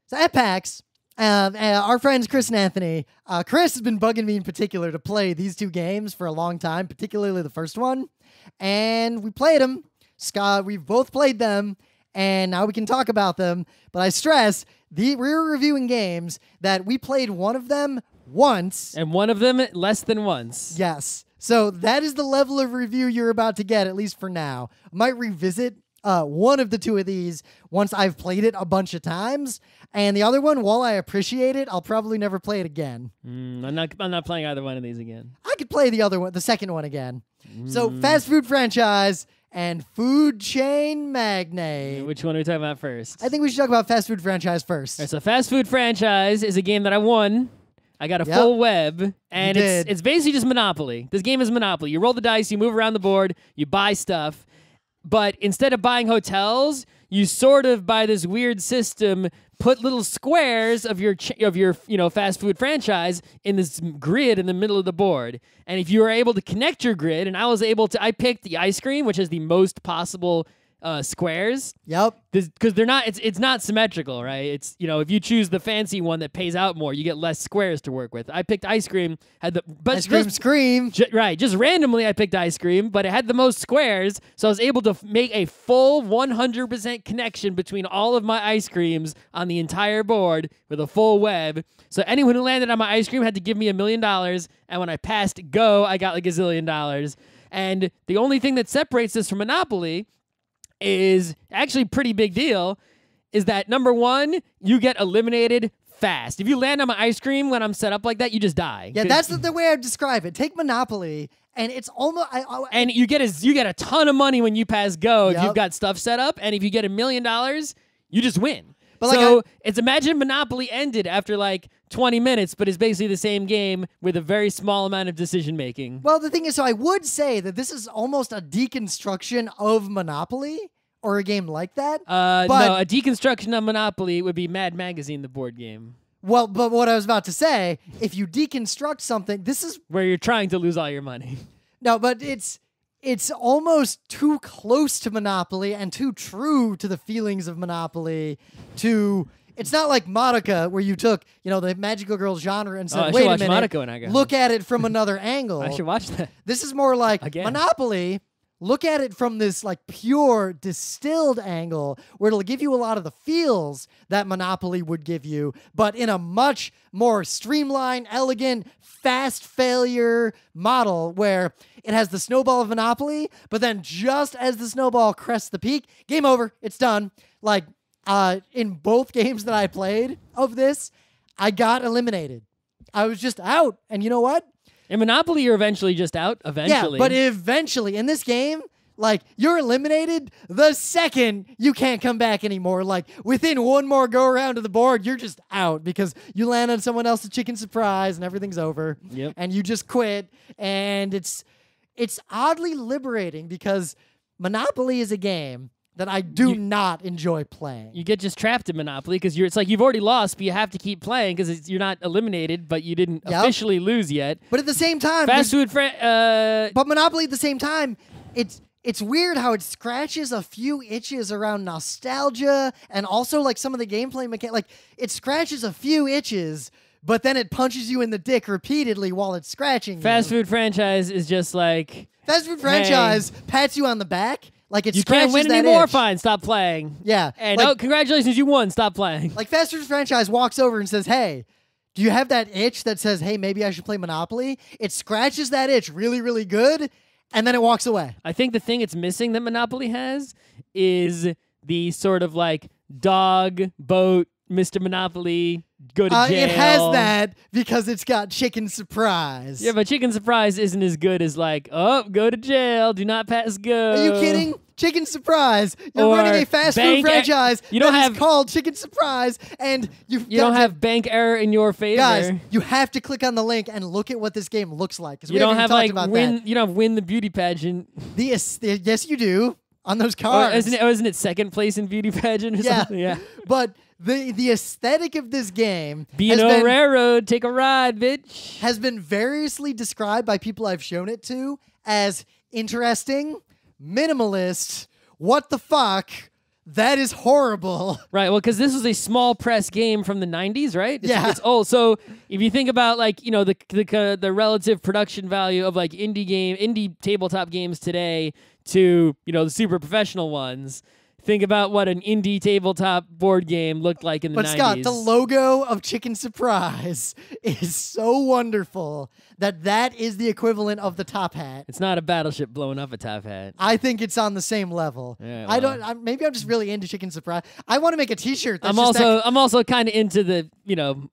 Speaker 1: So at PAX, our friends Chris and Anthony, Chris has been bugging me in particular to play these two games for a long time, particularly the first one. And we played them. Scott, we've both played them, and now we can talk about them. But I stress, we're reviewing games that we played one of them once.
Speaker 2: And one of them less than once.
Speaker 1: Yes. So that is the level of review you're about to get, at least for now. I might revisit one of the two of these once I've played it a bunch of times. And the other one, while I appreciate it, I'll probably never play it again.
Speaker 2: I'm not playing either one of these again.
Speaker 1: I could play the other one, the second one again. So fast food franchise and food chain magnate.
Speaker 2: Which one are we talking about first?
Speaker 1: I think we should talk about fast food franchise first.
Speaker 2: All right, so fast food franchise is a game that I won. I got a full web, and it's basically just Monopoly. This game is Monopoly. You roll the dice, you move around the board, you buy stuff, but instead of buying hotels, you sort of, by this weird system, put little squares of your fast food franchise in this grid in the middle of the board. And if you are able to connect your grid, and I picked the ice cream, which has the most possible squares.
Speaker 1: Yep.
Speaker 2: Because they're not. It's not symmetrical, right? It's if you choose the fancy one that pays out more, you get less squares to work with. I picked ice cream.
Speaker 1: Ice cream scream.
Speaker 2: Right. Just randomly, I picked ice cream, but it had the most squares, so I was able to make a full 100% connection between all of my ice creams on the entire board with a full web. So anyone who landed on my ice cream had to give me $1 million, and when I passed go, I got like $1 zillion. And the only thing that separates this from Monopoly is actually a pretty big deal, is that number one, you get eliminated fast. If you land on my ice cream when I'm set up like that, you just die.
Speaker 1: Yeah, that's the way I describe it. Take Monopoly, and it's almost...
Speaker 2: and you get a ton of money when you pass go if you've got stuff set up, and if you get $1 million, you just win. But so it's imagine Monopoly ended after like 20 minutes, but it's basically the same game with a very small amount of decision making.
Speaker 1: Well, the thing is, so I would say that this is almost a deconstruction of Monopoly or a game like that.
Speaker 2: No, a deconstruction of Monopoly would be Mad Magazine, the board game.
Speaker 1: Well, but what I was about to say, if you deconstruct something, this is
Speaker 2: where you're trying to lose all your money.
Speaker 1: No, but it's almost too close to Monopoly and too true to the feelings of Monopoly it's not like Madoka where you took, the magical girl genre and said, wait a minute, look at it from another angle.
Speaker 2: I should watch that.
Speaker 1: This is more like Monopoly. Look at it from this like pure distilled angle where it'll give you a lot of the feels that Monopoly would give you, but in a much more streamlined, elegant, fast failure model where it has the snowball of Monopoly, but then just as the snowball crests the peak, game over, it's done. Like in both games that I played of this, I got eliminated. I was just out. And you know what?
Speaker 2: In Monopoly, you're eventually just out. Eventually.
Speaker 1: Yeah, but eventually. In this game, Like, you're eliminated the second you can't come back anymore. Like, within one more go around of the board, you're just out because you land on someone else's chicken surprise and everything's over.
Speaker 2: Yep.
Speaker 1: And you just quit. And it's oddly liberating because Monopoly is a game that I do not enjoy playing.
Speaker 2: You get just trapped in Monopoly because it's like you've already lost, but you have to keep playing because you're not eliminated, but you didn't officially lose yet.
Speaker 1: But at the same time,
Speaker 2: but
Speaker 1: Monopoly at the same time, it's weird how it scratches a few itches around nostalgia and also like some of the gameplay mechanics. Like it scratches a few itches, but then it punches you in the dick repeatedly while it's scratching
Speaker 2: Fast Food Franchise is just like
Speaker 1: Fast Food Franchise pats you on the back. Like it
Speaker 2: you
Speaker 1: scratches
Speaker 2: can't win
Speaker 1: that
Speaker 2: anymore.
Speaker 1: itch.
Speaker 2: Fine, stop playing.
Speaker 1: Yeah,
Speaker 2: and
Speaker 1: like,
Speaker 2: congratulations, you won. Stop playing.
Speaker 1: Like Fast Food Franchise walks over and says, "Hey, do you have that itch that says, hey, maybe I should play Monopoly?" It scratches that itch really, really good, and then it walks away.
Speaker 2: I think the thing it's missing that Monopoly has is the sort of like dog, boat, Mr. Monopoly, go to jail.
Speaker 1: It has that because it's got Chicken Surprise.
Speaker 2: Yeah, but Chicken Surprise isn't as good as like, oh, go to jail, do not pass go.
Speaker 1: Are you kidding? Chicken Surprise. You're running a fast food franchise that is called Chicken Surprise, and you
Speaker 2: don't have bank error in your favor.
Speaker 1: Guys, you have to click on the link and look at what this game looks like.
Speaker 2: You don't have like you don't win the beauty pageant.
Speaker 1: Yes, you do on those cards.
Speaker 2: Isn't it second place in beauty pageant or something? Yeah.
Speaker 1: But the aesthetic of this game
Speaker 2: Beano Railroad, take a ride, bitch.
Speaker 1: Has been variously described by people I've shown it to as interesting, minimalist, what the fuck, that is horrible.
Speaker 2: Right, well, because this was a small press game from the 90s, right? It's old. So if you think about like, you know, the relative production value of like indie tabletop games today to, you know, the super professional ones, think about what an indie tabletop board game looked like in the 90s.
Speaker 1: But Scott, the logo of Chicken Surprise is so wonderful that is the equivalent of the top hat.
Speaker 2: It's not a battleship blowing up a top hat.
Speaker 1: I think it's on the same level.
Speaker 2: Yeah, well.
Speaker 1: Maybe I'm just really into Chicken Surprise. I want to make a T-shirt.
Speaker 2: I'm also kind of into the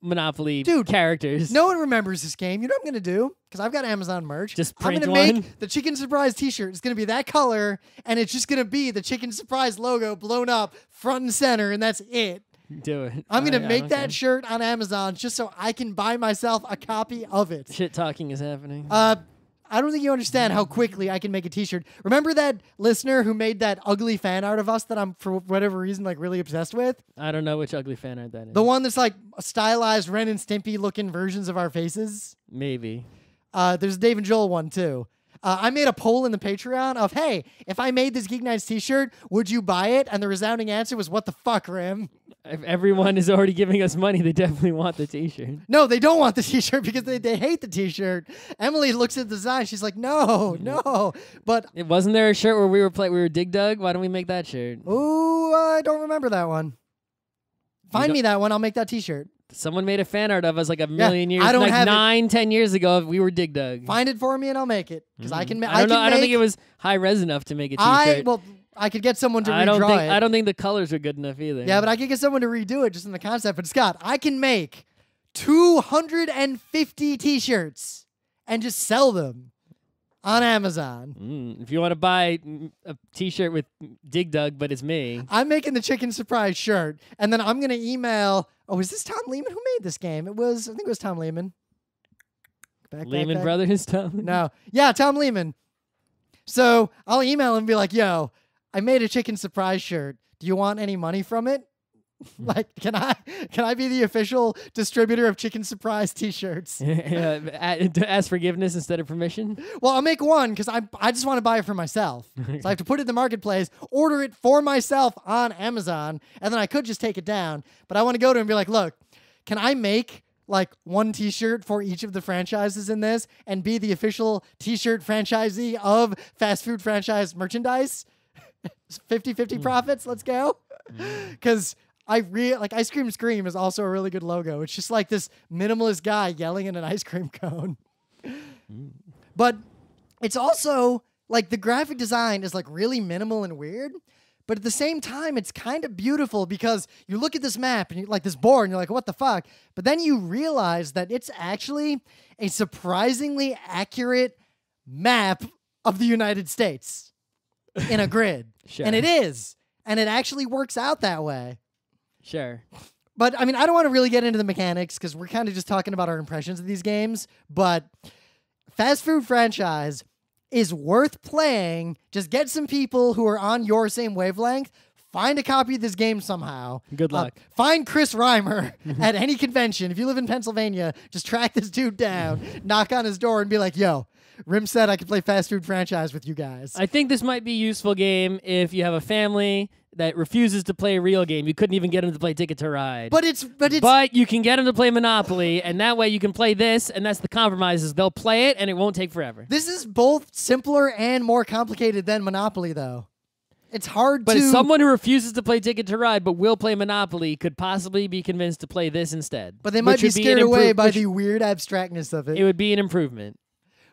Speaker 2: Monopoly characters.
Speaker 1: No one remembers this game. You know what I'm gonna do? Because I've got Amazon merch.
Speaker 2: Just print
Speaker 1: I'm gonna make the Chicken Surprise T-shirt. It's gonna be that color, and it's just gonna be the Chicken Surprise logo blown up front and center, and that's it.
Speaker 2: Do it.
Speaker 1: I'm gonna make that shirt on Amazon just so I can buy myself a copy of it.
Speaker 2: Shit talking is happening.
Speaker 1: I don't think you understand how quickly I can make a T-shirt. Remember that listener who made that ugly fan art of us that I'm, for whatever reason, like really obsessed with?
Speaker 2: I don't know which ugly fan art that is.
Speaker 1: The one that's like stylized Ren and Stimpy looking versions of our faces?
Speaker 2: Maybe.
Speaker 1: There's a Dave and Joel one too. I made a poll in the Patreon of, hey, if I made this GeekNights T-shirt, would you buy it? And the resounding answer was, what the fuck, Rim?
Speaker 2: If everyone is already giving us money, they definitely want the T-shirt.
Speaker 1: No, they don't want the T-shirt because they hate the T-shirt. Emily looks at the design. She's like, no. But
Speaker 2: it wasn't there a shirt where we were Dig Dug? Why don't we make that shirt?
Speaker 1: Ooh, I don't remember that one. Find me that one. I'll make that T-shirt.
Speaker 2: Someone made a fan art of us like a million years,
Speaker 1: I don't
Speaker 2: like
Speaker 1: have
Speaker 2: 9-10 years ago. We were Dig Dug.
Speaker 1: Find it for me and I'll make it because I can.
Speaker 2: I don't think it was high res enough to make a T-shirt.
Speaker 1: I could get someone to redraw it.
Speaker 2: I don't think the colors are good enough either.
Speaker 1: Yeah, but I could get someone to redo it just in the concept. But Scott, I can make 250 T-shirts and just sell them on Amazon.
Speaker 2: If you want to buy a T-shirt with Dig Dug, but it's me.
Speaker 1: I'm making the Chicken Surprise shirt, and then I'm gonna email. Oh, is this Tom Lehman who made this game? I think it was Tom Lehman.
Speaker 2: Lehman Brothers, Tom?
Speaker 1: No. Yeah, Tom Lehman. So I'll email him and be like, yo, I made a Chicken Surprise shirt. Do you want any money from it? Like, can I be the official distributor of Chicken Surprise T-shirts?
Speaker 2: Ask forgiveness instead of permission?
Speaker 1: Well, I'll make one because I just want to buy it for myself. So I have to put it in the marketplace, order it for myself on Amazon, and then I could just take it down. But I want to go to him and be like, look, can I make like one T-shirt for each of the franchises in this and be the official T-shirt franchisee of fast food franchise merchandise? 50-50 profits. Let's go. Because like Ice Cream Scream is also a really good logo. It's just like this minimalist guy yelling in an ice cream cone. But it's also like the graphic design is like really minimal and weird. But at the same time, it's kind of beautiful because you look at this map and you like this board and you're like, what the fuck? But then you realize that it's actually a surprisingly accurate map of the United States. in a grid.
Speaker 2: Sure.
Speaker 1: And it is. And it actually works out that way.
Speaker 2: Sure.
Speaker 1: But, I mean, I don't want to really get into the mechanics because we're kind of just talking about our impressions of these games. But Fast Food Franchise is worth playing. Just get some people who are on your same wavelength. Find a copy of this game somehow.
Speaker 2: Good luck.
Speaker 1: Find Chris Reimer at any convention. If you live in Pennsylvania, just track this dude down, knock on his door, and be like, yo, Rim said I could play Fast Food Franchise with you guys.
Speaker 2: I think this might be a useful game if you have a family that refuses to play a real game. You couldn't even get them to play Ticket to Ride.
Speaker 1: But
Speaker 2: you can get them to play Monopoly, and that way you can play this, and that's the compromises. They'll play it, and it won't take forever.
Speaker 1: This is both simpler and more complicated than Monopoly, though. It's hard
Speaker 2: But
Speaker 1: to...
Speaker 2: someone who refuses to play Ticket to Ride but will play Monopoly could possibly be convinced to play this instead.
Speaker 1: But they might be scared away by the weird abstractness of it.
Speaker 2: It would be an improvement.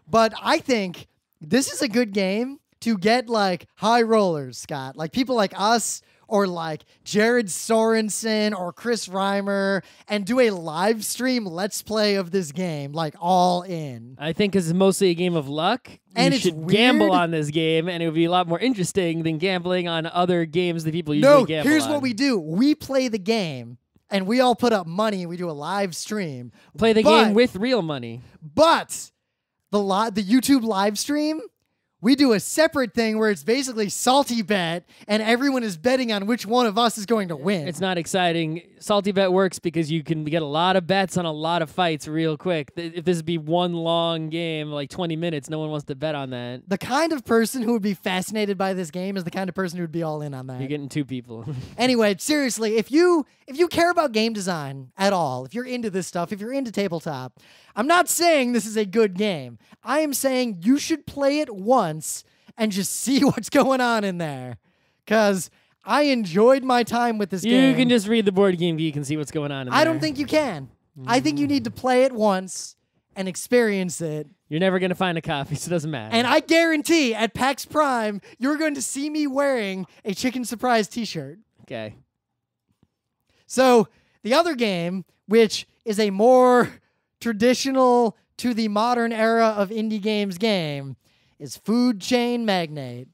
Speaker 1: But I think this is a good game to get, like, high rollers, Scott. Like, people like us or, like, Jared Sorensen or Chris Reimer and do a live stream Let's Play of this game, like, all in.
Speaker 2: I think it's mostly a game of luck.
Speaker 1: And
Speaker 2: you
Speaker 1: it's
Speaker 2: should
Speaker 1: weird.
Speaker 2: gamble on this game, and it would be a lot more interesting than gambling on other games that people usually gamble on.
Speaker 1: No, here's what we do. We play the game, and we all put up money, and we do a live stream.
Speaker 2: Play the game with real money.
Speaker 1: But the YouTube live stream, we do a separate thing where it's basically salty bet, and everyone is betting on which one of us is going to win.
Speaker 2: It's not exciting. Salty bet works because you can get a lot of bets on a lot of fights real quick. If this would be one long game, like 20 minutes, no one wants to bet on that.
Speaker 1: The kind of person who would be fascinated by this game is the kind of person who would be all in on that.
Speaker 2: You're getting two people.
Speaker 1: Anyway, seriously, if you care about game design at all, if you're into this stuff, if you're into tabletop, I'm not saying this is a good game. I am saying you should play it once and just see what's going on in there. Because I enjoyed my time with this game.
Speaker 2: You can just read the Board Game Geek and see what's going on in there.
Speaker 1: I don't think you can. I think you need to play it once and experience it.
Speaker 2: You're never going to find a copy, so it doesn't matter.
Speaker 1: And I guarantee at PAX Prime, you're going to see me wearing a Chicken Surprise t-shirt.
Speaker 2: Okay.
Speaker 1: So the other game, which is a more traditional to the modern era of indie games game, is Food Chain Magnate.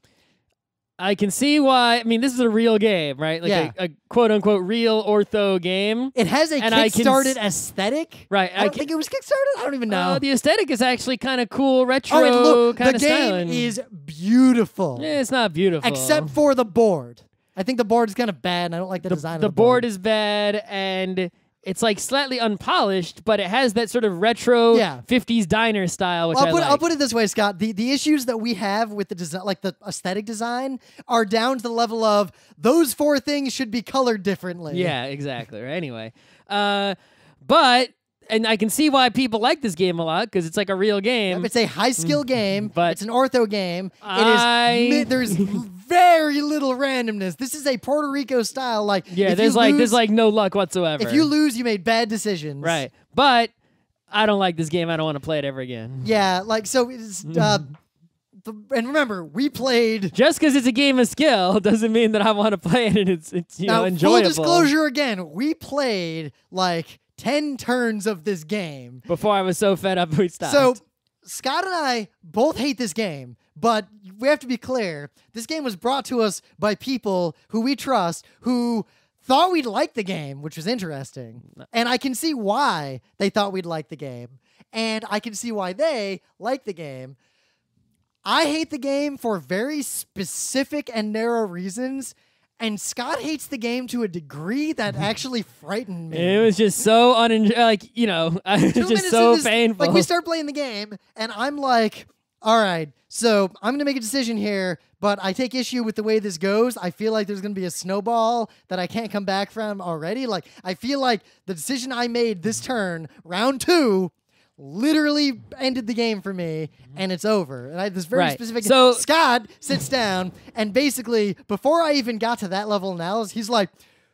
Speaker 2: I can see why. I mean, this is a real game, right? Like a quote-unquote real ortho game.
Speaker 1: It has a kickstarted aesthetic.
Speaker 2: Right.
Speaker 1: I don't think it was kickstarted. I don't even know.
Speaker 2: The aesthetic is actually kind of cool, retro kind of styling.
Speaker 1: The game is beautiful.
Speaker 2: Yeah, it's not beautiful.
Speaker 1: Except for the board. I think the board is kind of bad, and I don't like the design of the board.
Speaker 2: The board is bad, and it's like slightly unpolished, but it has that sort of retro 50s diner style, which
Speaker 1: I'll put it this way, Scott. The issues that we have with the design, like the aesthetic design, are down to the level of those four things should be colored differently.
Speaker 2: Yeah, exactly. Anyway, but and I can see why people like this game a lot because it's like a real game.
Speaker 1: It's a high skill game,
Speaker 2: but
Speaker 1: it's an ortho game. There's very little randomness. This is a Puerto Rico style. Like
Speaker 2: there's like no luck whatsoever.
Speaker 1: If you lose, you made bad decisions.
Speaker 2: Right, but I don't like this game. I don't want to play it ever again.
Speaker 1: Yeah, like so. It's, and remember, we played.
Speaker 2: Just because it's a game of skill doesn't mean that I want to play it and it's
Speaker 1: now,
Speaker 2: enjoyable.
Speaker 1: Full disclosure again, we played like 10 turns of this game
Speaker 2: before I was so fed up we stopped.
Speaker 1: So Scott and I both hate this game, but we have to be clear. This game was brought to us by people who we trust, who thought we'd like the game, which was interesting. And I can see why they thought we'd like the game. And I can see why they like the game. I hate the game for very specific and narrow reasons. And Scott hates the game to a degree that actually frightened me.
Speaker 2: It was just so just so painful.
Speaker 1: Like, we start playing the game, and I'm like, all right, so I'm going to make a decision here, but I take issue with the way this goes. I feel like there's going to be a snowball that I can't come back from already. Like, I feel like the decision I made this turn, round 2, literally ended the game for me, and it's over. And I had this very specific...
Speaker 2: So
Speaker 1: Scott sits down, and basically, before I even got to that level of analysis, he's like,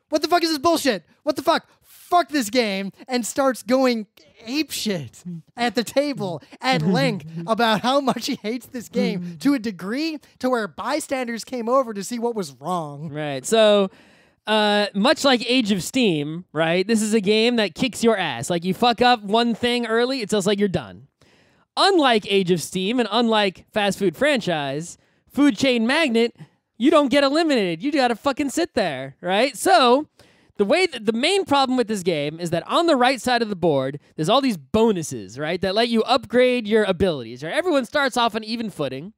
Speaker 1: what the fuck is this bullshit? What the fuck? Fuck this game, and starts going apeshit at the table at length about how much he hates this game to a degree to where bystanders came over to see what was wrong.
Speaker 2: Right, so... much like Age of Steam, right? This is a game that kicks your ass. Like, you fuck up one thing early, it's just like you're done. Unlike Age of Steam and unlike Fast Food Franchise, food chain magnet, you don't get eliminated. You got to fucking sit there, right? So the main problem with this game is that on the right side of the board, there's all these bonuses, right, that let you upgrade your abilities. Right? Everyone starts off on even footing.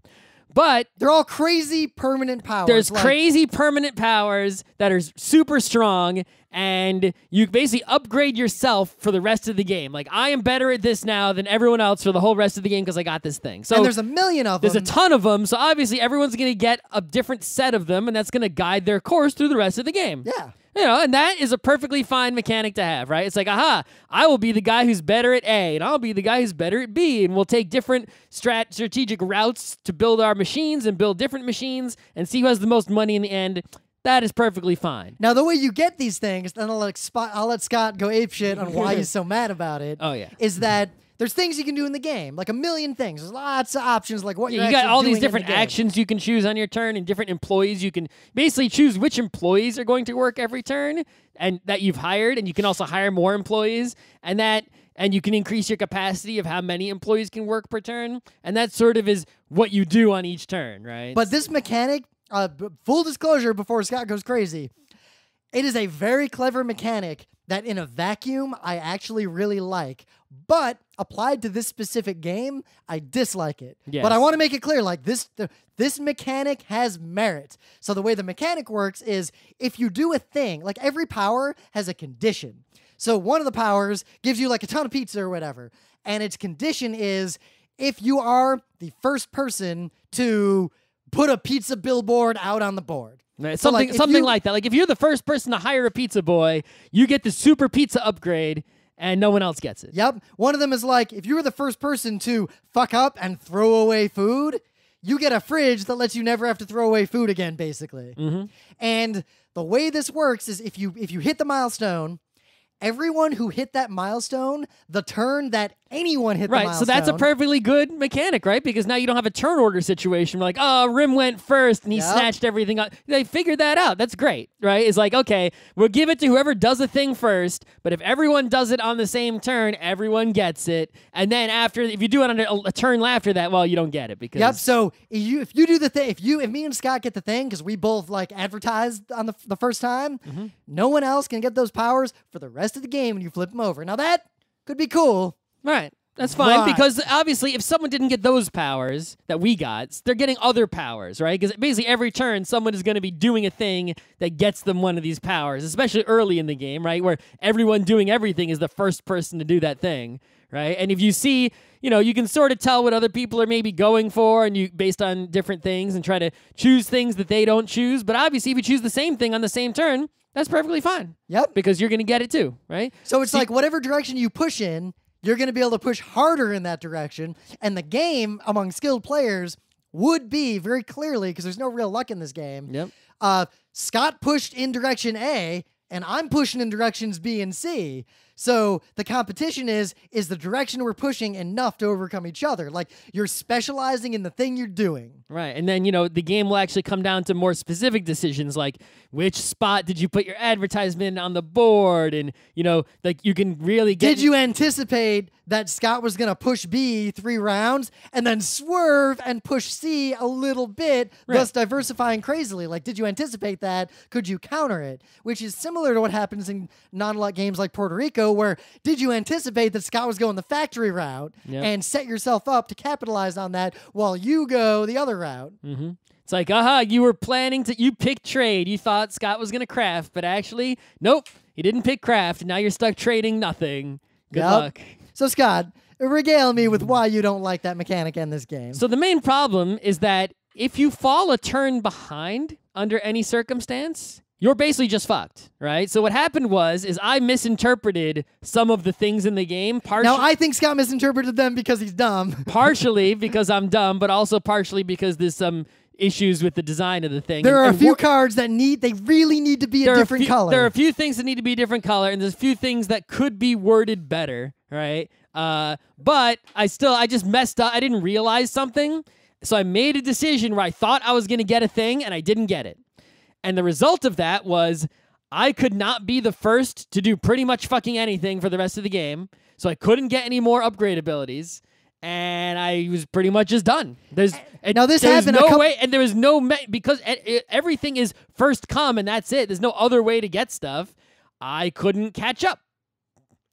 Speaker 2: But
Speaker 1: they're all crazy permanent powers.
Speaker 2: There's crazy permanent powers that are super strong, and you basically upgrade yourself for the rest of the game. Like, I am better at this now than everyone else for the whole rest of the game because I got this thing. So
Speaker 1: and there's a million of them.
Speaker 2: There's a ton of them, so obviously everyone's going to get a different set of them, and that's going to guide their course through the rest of the game.
Speaker 1: Yeah.
Speaker 2: You know, and that is a perfectly fine mechanic to have, right? It's like, aha, I will be the guy who's better at A, and I'll be the guy who's better at B, and we'll take different strategic routes to build our machines and build different machines and see who has the most money in the end. That is perfectly fine.
Speaker 1: Now, the way you get these things, then I'll let Scott go apeshit on why he's so mad about it.
Speaker 2: Oh, yeah.
Speaker 1: Is that there's things you can do in the game, like a million things. There's lots of options, like what
Speaker 2: you
Speaker 1: you're
Speaker 2: got all these
Speaker 1: doing in the
Speaker 2: different
Speaker 1: game.
Speaker 2: actions you can choose on your turn, and different employees. You can basically choose which employees are going to work every turn, and that you've hired, and you can also hire more employees, and you can increase your capacity of how many employees can work per turn, and that sort of is what you do on each turn, right?
Speaker 1: But this mechanic, full disclosure before Scott goes crazy, it is a very clever mechanic that in a vacuum I actually really like, but applied to this specific game, I dislike it.
Speaker 2: Yes.
Speaker 1: But I want to make it clear, like this mechanic has merit. So the way the mechanic works is if you do a thing, like every power has a condition. So one of the powers gives you like a ton of pizza or whatever, and its condition is if you are the first person to put a pizza billboard out on the board.
Speaker 2: Right,
Speaker 1: So,
Speaker 2: something like that. Like if you're the first person to hire a pizza boy, you get the super pizza upgrade, and no one else gets it.
Speaker 1: Yep. One of them is like, if you were the first person to fuck up and throw away food, you get a fridge that lets you never have to throw away food again, basically.
Speaker 2: Mm-hmm.
Speaker 1: And the way this works is if you hit the milestone, everyone who hit that milestone, the turn that anyone hit the milestone.
Speaker 2: Right, so that's a perfectly good mechanic, right? Because now you don't have a turn order situation. We're like, oh, Rim went first and he snatched everything up. They figured that out. That's great, right? It's like, okay, we'll give it to whoever does a thing first, but if everyone does it on the same turn, everyone gets it. And then if you do it on a turn after that, well, you don't get it because...
Speaker 1: Yep, so if you do the thing, if me and Scott get the thing, because we both like advertised on the first time, no one else can get those powers for the rest of the game when you flip them over. Now that could be cool.
Speaker 2: Right. That's fine,
Speaker 1: Right.
Speaker 2: because obviously if someone didn't get those powers that we got, they're getting other powers, right? Because basically every turn, someone is going to be doing a thing that gets them one of these powers, especially early in the game, right? Where everyone doing everything is the first person to do that thing, right? And if you see, you can sort of tell what other people are maybe going for, and you based on different things and try to choose things that they don't choose. But obviously if you choose the same thing on the same turn, that's perfectly fine.
Speaker 1: Yep.
Speaker 2: Because you're going to get it too, right?
Speaker 1: So it's like whatever direction you push in, you're going to be able to push harder in that direction. And the game among skilled players would be very clearly, because there's no real luck in this game.
Speaker 2: Yep.
Speaker 1: Scott pushed in direction A, and I'm pushing in directions B and C. So the competition is the direction we're pushing enough to overcome each other? Like, you're specializing in the thing you're doing.
Speaker 2: Right. And then, the game will actually come down to more specific decisions, like which spot did you put your advertisement on the board? And, like you can really get...
Speaker 1: Did you anticipate that Scott was going to push B 3 rounds and then swerve and push C a little bit, thus diversifying crazily? Like, did you anticipate that? Could you counter it? Which is similar to what happens in non-luck games like Puerto Rico, where did you anticipate that Scott was going the factory route and set yourself up to capitalize on that while you go the other route?
Speaker 2: Mm-hmm. It's like, you were planning you picked trade. You thought Scott was going to craft, but actually, nope, he didn't pick craft. Now you're stuck trading nothing. Good luck.
Speaker 1: So, Scott, regale me with why you don't like that mechanic in this game.
Speaker 2: So the main problem is that if you fall a turn behind under any circumstance, you're basically just fucked, right? So what happened is I misinterpreted some of the things in the game.
Speaker 1: Now, I think Scott misinterpreted them because he's dumb.
Speaker 2: Partially because I'm dumb, but also partially because there's some issues with the design of the thing.
Speaker 1: There are a few cards that really need to be a different color.
Speaker 2: There are a few things that need to be a different color, and there's a few things that could be worded better, right? But I just messed up. I didn't realize something, so I made a decision where I thought I was going to get a thing, and I didn't get it. And the result of that was I could not be the first to do pretty much fucking anything for the rest of the game, so I couldn't get any more upgrade abilities. and I was pretty much just done.
Speaker 1: Now this
Speaker 2: there's
Speaker 1: happened
Speaker 2: no way, and there was no because everything is first come and that's it. There's no other way to get stuff. I couldn't catch up.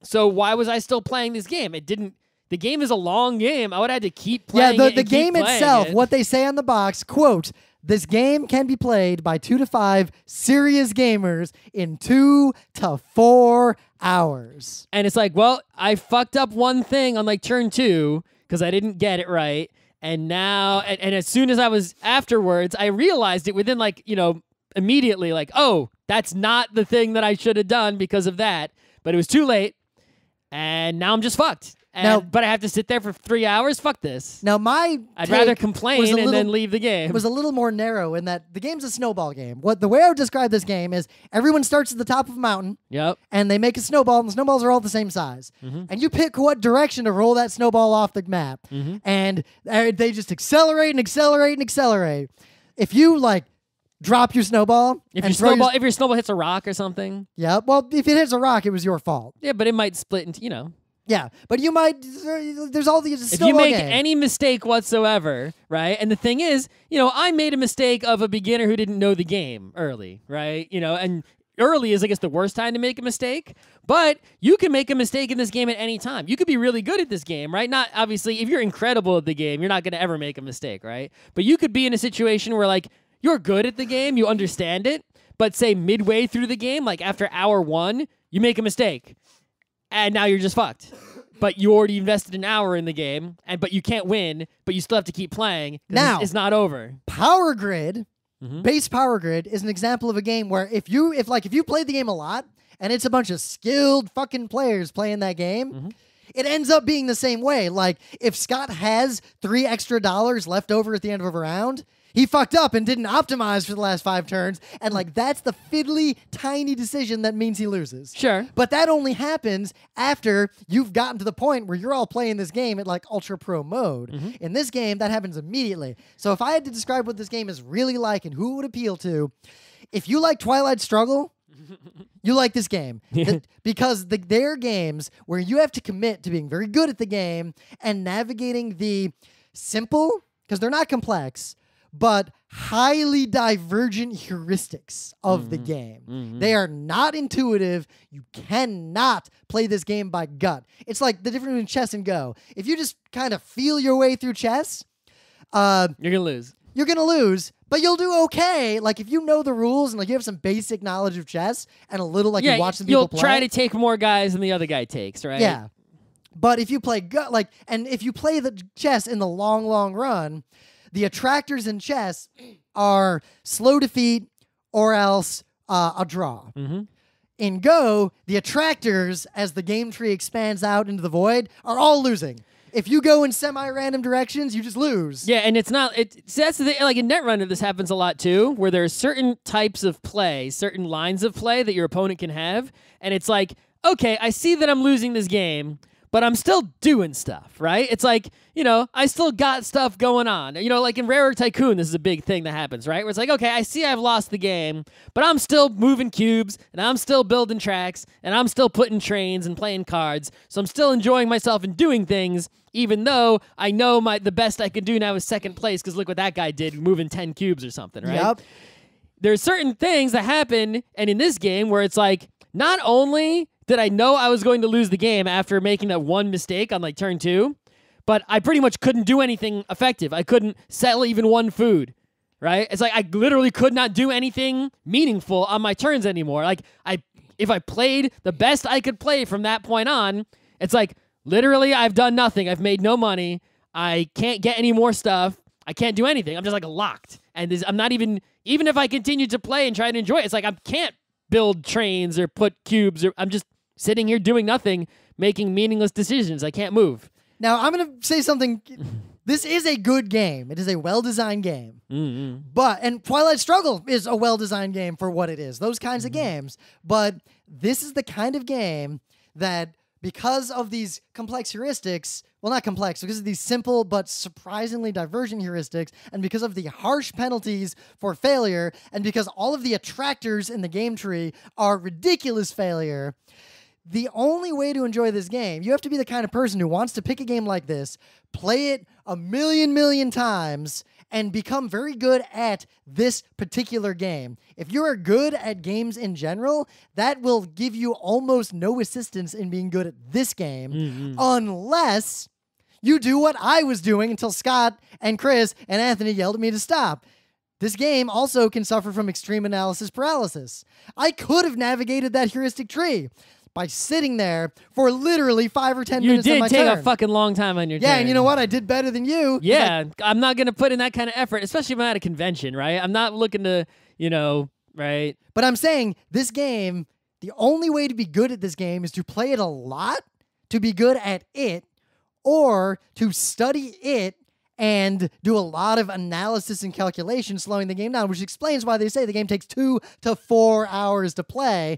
Speaker 2: So why was I still playing this game? It didn't. The game is a long game. I would have had to keep playing.
Speaker 1: Yeah,
Speaker 2: the
Speaker 1: game itself. What they say on the box, quote: "This game can be played by 2 to 5 serious gamers in 2 to 4 hours."
Speaker 2: And it's like, well, I fucked up one thing on like turn 2 because I didn't get it right. And now, and as soon as I was afterwards, I realized it within like, immediately like, oh, that's not the thing that I should have done because of that. But it was too late. And now I'm just fucked. But I have to sit there for 3 hours? Fuck this.
Speaker 1: Now,
Speaker 2: I'd rather complain and then leave the game.
Speaker 1: It was a little more narrow in that the game's a snowball game. The way I would describe this game is everyone starts at the top of a mountain.
Speaker 2: Yep.
Speaker 1: And they make a snowball, and the snowballs are all the same size. And you pick what direction to roll that snowball off the map. And they just accelerate and accelerate and accelerate. If you, drop your snowball...
Speaker 2: If your snowball hits a rock or something.
Speaker 1: Yeah, well, if it hits a rock, it was your fault.
Speaker 2: Yeah, but it might split into,
Speaker 1: Yeah, but you might... There's all these...
Speaker 2: If you make any mistake whatsoever, right? And the thing is, I made a mistake of a beginner who didn't know the game early, right? And early is, I guess, the worst time to make a mistake. But you can make a mistake in this game at any time. You could be really good at this game, right? Not, obviously, if you're incredible at the game, you're not going to ever make a mistake, right? But you could be in a situation where, you're good at the game, you understand it, but say midway through the game, after hour 1, you make a mistake. And now you're just fucked. But you already invested an hour in the game, but you can't win, but you still have to keep playing. Now, it's not over.
Speaker 1: Power Grid, base Power Grid, is an example of a game where if you played the game a lot, and it's a bunch of skilled fucking players playing that game, it ends up being the same way. If Scott has $3 extra left over at the end of a round, he fucked up and didn't optimize for the last 5 turns, and that's the fiddly, tiny decision that means he loses.
Speaker 2: Sure.
Speaker 1: But that only happens after you've gotten to the point where you're all playing this game at Ultra Pro mode. In this game, that happens immediately. So if I had to describe what this game is really like and who it would appeal to, if you like Twilight Struggle, you like this game. Because they're games where you have to commit to being very good at the game and navigating the simple, because they're not complex, but highly divergent heuristics of the game. They are not intuitive. You cannot play this game by gut. It's like the difference between chess and Go. If you just kind of feel your way through chess,
Speaker 2: you're going to lose.
Speaker 1: You're going to lose, but you'll do okay. If you know the rules and you have some basic knowledge of chess and a little you watch some people play.
Speaker 2: You'll try to take more guys than the other guy takes, right?
Speaker 1: Yeah. But if you play and if you play the chess in the long, long run, the attractors in chess are slow defeat or else a draw. In Go, the attractors, as the game tree expands out into the void, are all losing. If you go in semi-random directions, you just lose.
Speaker 2: Yeah, and it's not... See, that's the thing. In Netrunner, this happens a lot, too, where there are certain types of play, certain lines of play that your opponent can have, and it's okay, I see that I'm losing this game, but I'm still doing stuff, right? It's I still got stuff going on. In Rare Tycoon, this is a big thing that happens, right? Where it's okay, I see I've lost the game, but I'm still moving cubes, and I'm still building tracks, and I'm still putting trains and playing cards, so I'm still enjoying myself and doing things, even though I know the best I can do now is second place, because look what that guy did, moving 10 cubes or something, right?
Speaker 1: Yep.
Speaker 2: There's certain things that happen, and in this game, where it's not only did I know I was going to lose the game after making that one mistake on turn 2, but I pretty much couldn't do anything effective. I couldn't sell even one food, right? It's I literally could not do anything meaningful on my turns anymore. If I played the best I could play from that point on, it's literally I've done nothing. I've made no money. I can't get any more stuff. I can't do anything. I'm just locked. And I'm not even if I continue to play and try to enjoy it, it's I can't build trains or put cubes, or I'm just sitting here doing nothing, making meaningless decisions. I can't move.
Speaker 1: Now, I'm going to say something. This is a good game. It is a well-designed game. And Twilight Struggle is a well-designed game for what it is. Those kinds of games. But this is the kind of game that, because of these complex heuristics, well, not complex, because of these simple but surprisingly divergent heuristics, and because of the harsh penalties for failure, and because all of the attractors in the game tree are ridiculous failure, the only way to enjoy this game, you have to be the kind of person who wants to pick a game like this, play it a million times, and become very good at this particular game. If you are good at games in general, that will give you almost no assistance in being good at this game, unless you do what I was doing until Scott and Chris and Anthony yelled at me to stop. This game also can suffer from extreme analysis paralysis. I could have navigated that heuristic tree by sitting there for literally 5 or 10 minutes of my turn.
Speaker 2: You did take a fucking long time on your turn.
Speaker 1: Yeah, and you know what? I did better than you.
Speaker 2: Yeah, I'm not going to put in that kind of effort, especially if I'm at a convention, right? I'm not looking to, right?
Speaker 1: But I'm saying this game, the only way to be good at this game is to play it a lot, to be good at it, or to study it and do a lot of analysis and calculation, slowing the game down, which explains why they say the game takes 2 to 4 hours to play.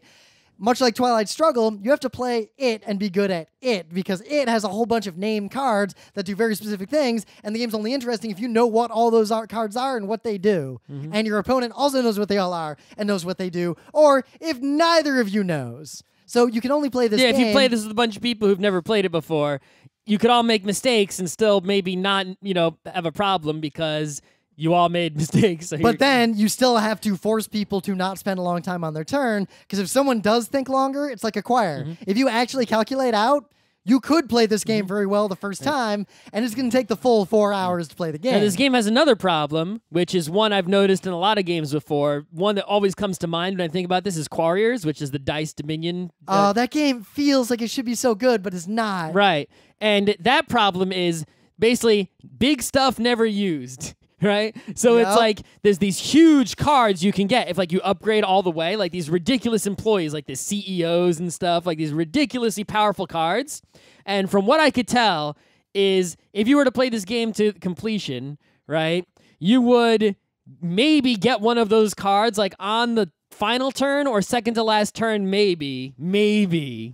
Speaker 1: Much like Twilight Struggle, you have to play it and be good at it, because it has a whole bunch of named cards that do very specific things, and the game's only interesting if you know what all those cards are and what they do. And your opponent also knows what they all are and knows what they do, or if neither of you knows. So you can only play this game.
Speaker 2: Yeah, if you play this with a bunch of people who've never played it before, you could all make mistakes and still maybe not, have a problem because you all made mistakes. So
Speaker 1: but then you still have to force people to not spend a long time on their turn, because if someone does think longer, it's like a choir. If you actually calculate out, you could play this game very well the first time, and it's going to take the full 4 hours to play the game.
Speaker 2: Now, this game has another problem, which is one I've noticed in a lot of games before. One that always comes to mind when I think about this is Quarriors, which is the Dice Dominion.
Speaker 1: That game feels like it should be so good, but it's not.
Speaker 2: Right. And that problem is basically big stuff never used. Right? So it's like there's these huge cards you can get if you upgrade all the way, like these ridiculous employees, like the CEOs and stuff, like these ridiculously powerful cards. And from what I could tell is if you were to play this game to completion, right, you would maybe get one of those cards on the final turn or second to last turn, maybe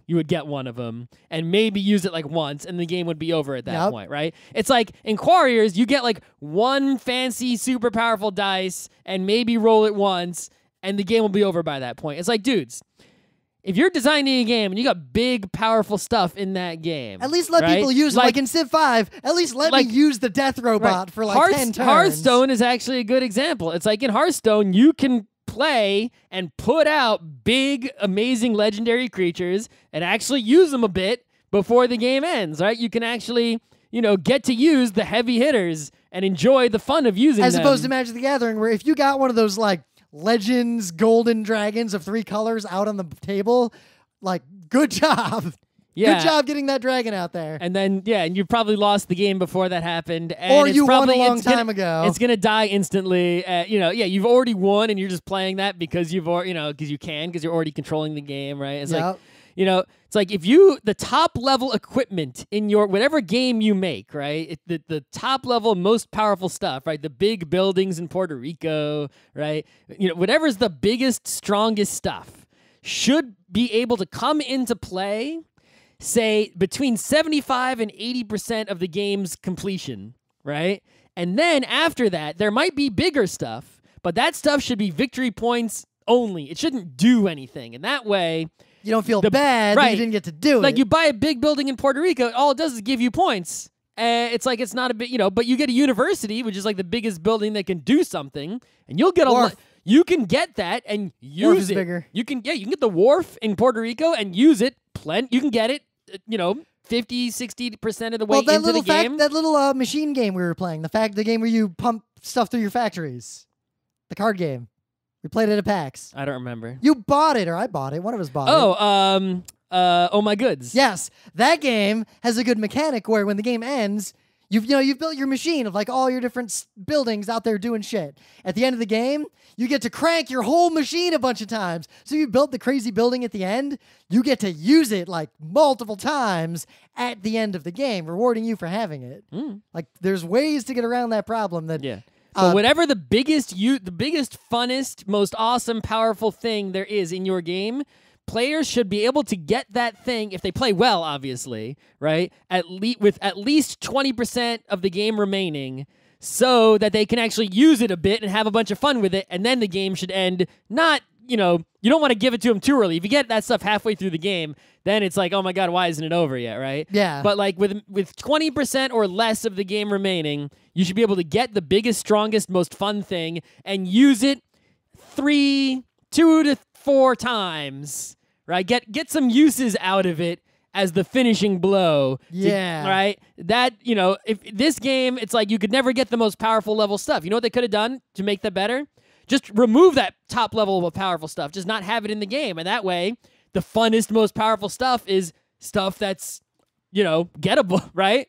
Speaker 2: you would get one of them and maybe use it once and the game would be over at that point, right? It's like in Quarriors, you get one fancy super powerful dice and maybe roll it once and the game will be over by that point. It's like, dudes, if you're designing a game and you got big, powerful stuff in that game,
Speaker 1: at least let people use it. Like in Civ 5, at least let me use the death robot for 10 turns.
Speaker 2: Hearthstone is actually a good example. It's like in Hearthstone, you can play and put out big, amazing, legendary creatures and actually use them a bit before the game ends, right? You can actually, get to use the heavy hitters and enjoy the fun of using them.
Speaker 1: As opposed to Magic the Gathering, where if you got one of those, Legends Golden Dragons of 3 colors out on the table, good job.
Speaker 2: Yeah.
Speaker 1: Good job getting that dragon out there.
Speaker 2: And then, and you probably lost the game before that happened. And
Speaker 1: or you won a long time ago.
Speaker 2: It's going to die instantly. You've already won and you're just playing that because you've already, because you can, because you're already controlling the game, right? It's it's like if the top level equipment in your, whatever game you make, right? The top level, most powerful stuff, right? The big buildings in Puerto Rico, right? Whatever's the biggest, strongest stuff should be able to come into play, say, between 75 and 80% of the game's completion, right? And then after that, there might be bigger stuff, but that stuff should be victory points only. It shouldn't do anything. And that way,
Speaker 1: you don't feel bad that you didn't get to do it.
Speaker 2: Like you buy a big building in Puerto Rico, all it does is give you points. It's like it's not a big, but you get a university, which is the biggest building that can do something, and you'll get you can get that and use it.
Speaker 1: Bigger.
Speaker 2: You can get the wharf in Puerto Rico and use it. You can get it, 50, 60% of the way into the game.
Speaker 1: That little machine game we were playing, the game where you pump stuff through your factories, the card game. We played it at PAX.
Speaker 2: I don't remember.
Speaker 1: You bought it, or I bought it. One of us bought it.
Speaker 2: Oh My Goods.
Speaker 1: Yes, that game has a good mechanic where when the game ends, you've built your machine of all your different buildings out there doing shit. At the end of the game, you get to crank your whole machine a bunch of times. So you built the crazy building at the end, you get to use it multiple times at the end of the game, rewarding you for having it. There's ways to get around that problem that.
Speaker 2: Yeah. But whatever the biggest, funnest, most awesome, powerful thing there is in your game, players should be able to get that thing, if they play well, obviously, right? With at least 20% of the game remaining, so that they can actually use it a bit and have a bunch of fun with it, and then the game should end not you don't want to give it to them too early. If you get that stuff halfway through the game, then it's like, oh my God, why isn't it over yet, right?
Speaker 1: Yeah.
Speaker 2: But like with 20% or less of the game remaining, you should be able to get the biggest, strongest, most fun thing and use it 2 to 4 times, right? Get some uses out of it as the finishing blow.
Speaker 1: Yeah.
Speaker 2: Right? That, if this game, it's like you could never get the most powerful level stuff. You know what they could have done to make that better? Just remove that top level of powerful stuff. Just not have it in the game. And that way, the funnest, most powerful stuff is stuff that's, gettable, right?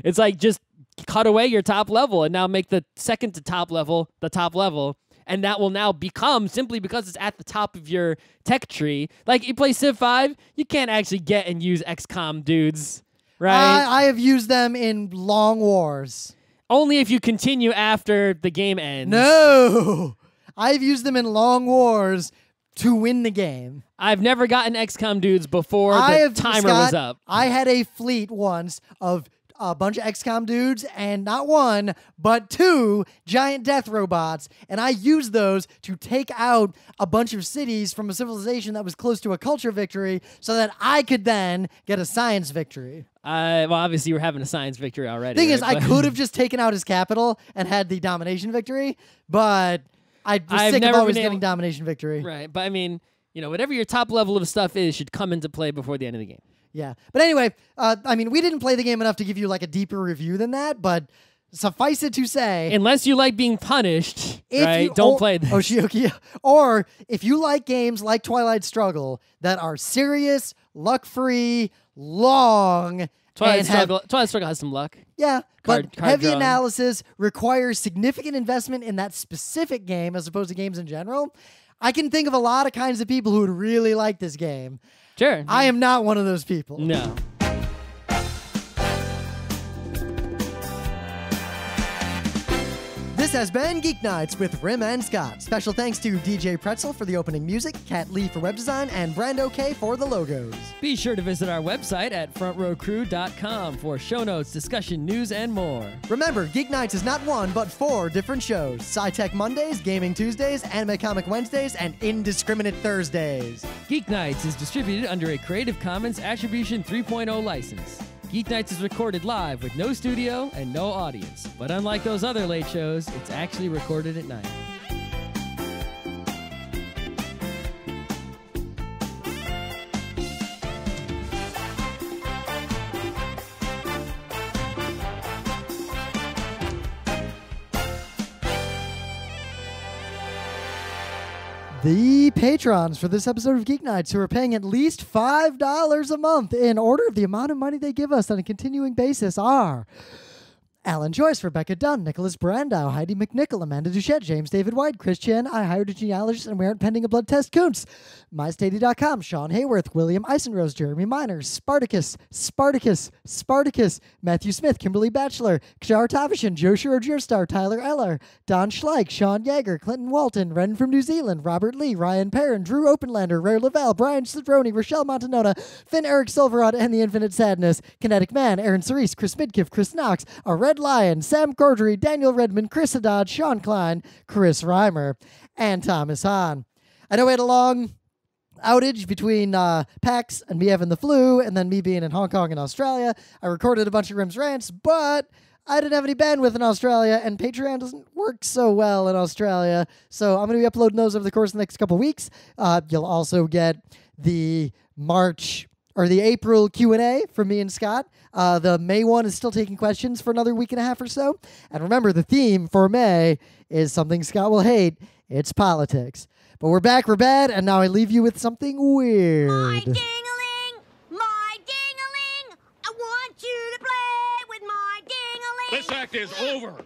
Speaker 2: It's like just cut away your top level and now make the second to top level the top level. And that will now become, simply because it's at the top of your tech tree. Like, you play Civ 5, you can't actually get and use XCOM dudes, right?
Speaker 1: I have used them in long wars.
Speaker 2: Only if you continue after the game ends.
Speaker 1: No! I've used them in long wars to win the game.
Speaker 2: I've never gotten XCOM dudes before the timer was up.
Speaker 1: I had a fleet once of a bunch of XCOM dudes and not 1, but 2 giant death robots, and I used those to take out a bunch of cities from a civilization that was close to a culture victory so that I could then get a science victory.
Speaker 2: Well, obviously you were having a science victory already.
Speaker 1: Thing is,
Speaker 2: right?
Speaker 1: I could have just taken out his capital and had the domination victory, but I've sick of always getting domination victory.
Speaker 2: Right, but I mean, whatever your top level of stuff is should come into play before the end of the game.
Speaker 1: Yeah. But anyway, we didn't play the game enough to give you like a deeper review than that, but suffice it to say,
Speaker 2: unless you like being punished, right? Don't play this.
Speaker 1: Oshioki. Or if you like games like Twilight Struggle that are serious, luck-free, long,
Speaker 2: Twilight Struggle has some luck.
Speaker 1: Yeah, but
Speaker 2: card
Speaker 1: heavy
Speaker 2: drawing.
Speaker 1: analysis requires significant investment in that specific game as opposed to games in general. I can think of a lot of kinds of people who would really like this game.
Speaker 2: Sure.
Speaker 1: I am not one of those people.
Speaker 2: No.
Speaker 1: This has been Geek Nights with Rim and Scott. Special thanks to DJ Pretzel for the opening music, Kat Lee for web design, and Brando K for the logos.
Speaker 2: Be sure to visit our website at frontrowcrew.com for show notes, discussion, news, and more.
Speaker 1: Remember, Geek Nights is not 1, but 4 different shows. Sci-Tech Mondays, Gaming Tuesdays, Anime Comic Wednesdays, and Indiscriminate Thursdays.
Speaker 2: Geek Nights is distributed under a Creative Commons Attribution 3.0 license. Geek Nights is recorded live with no studio and no audience. But unlike those other late shows, it's actually recorded at night.
Speaker 1: The patrons for this episode of Geek Nights who are paying at least $5 a month in order of the amount of money they give us on a continuing basis are Alan Joyce, Rebecca Dunn, Nicholas Brandow, Heidi McNichol, Amanda Duchette, James David White, Chris Chan, I hired a genealogist and we aren't pending a blood test, Kuntz, MyStady.com, Sean Hayworth, William Eisenrose, Jeremy Miners, Spartacus, Matthew Smith, Kimberly Batchelor, Kshar Tavishan, Joshua Gearstar, Tyler Eller, Don Schleich, Sean Yeager, Clinton Walton, Ren from New Zealand, Robert Lee, Ryan Perrin, Drew Openlander, Rare Lavelle, Brian Cedrone, Rochelle Montanona, Finn Eric Silverrod, and the Infinite Sadness, Kinetic Man, Aaron Cerise, Chris Midkiff, Chris Knox, A Red Lion, Sam Cordry, Daniel Redmond, Chris Haddad, Sean Klein, Chris Reimer, and Thomas Hahn. I know we had a long outage between PAX and me having the flu and then me being in Hong Kong and Australia. I recorded a bunch of Rim's Rants, but I didn't have any bandwidth in Australia, and Patreon doesn't work so well in Australia. So I'm going to be uploading those over the course of the next couple weeks. You'll also get the April Q&A from me and Scott. The May one is still taking questions for another week and a half or so. And remember, the theme for May is something Scott will hate. It's politics. But we're back for bed, and now I leave you with something weird.
Speaker 3: My ding-a-ling, I want you to play with my ding-a-ling.
Speaker 4: This act is over.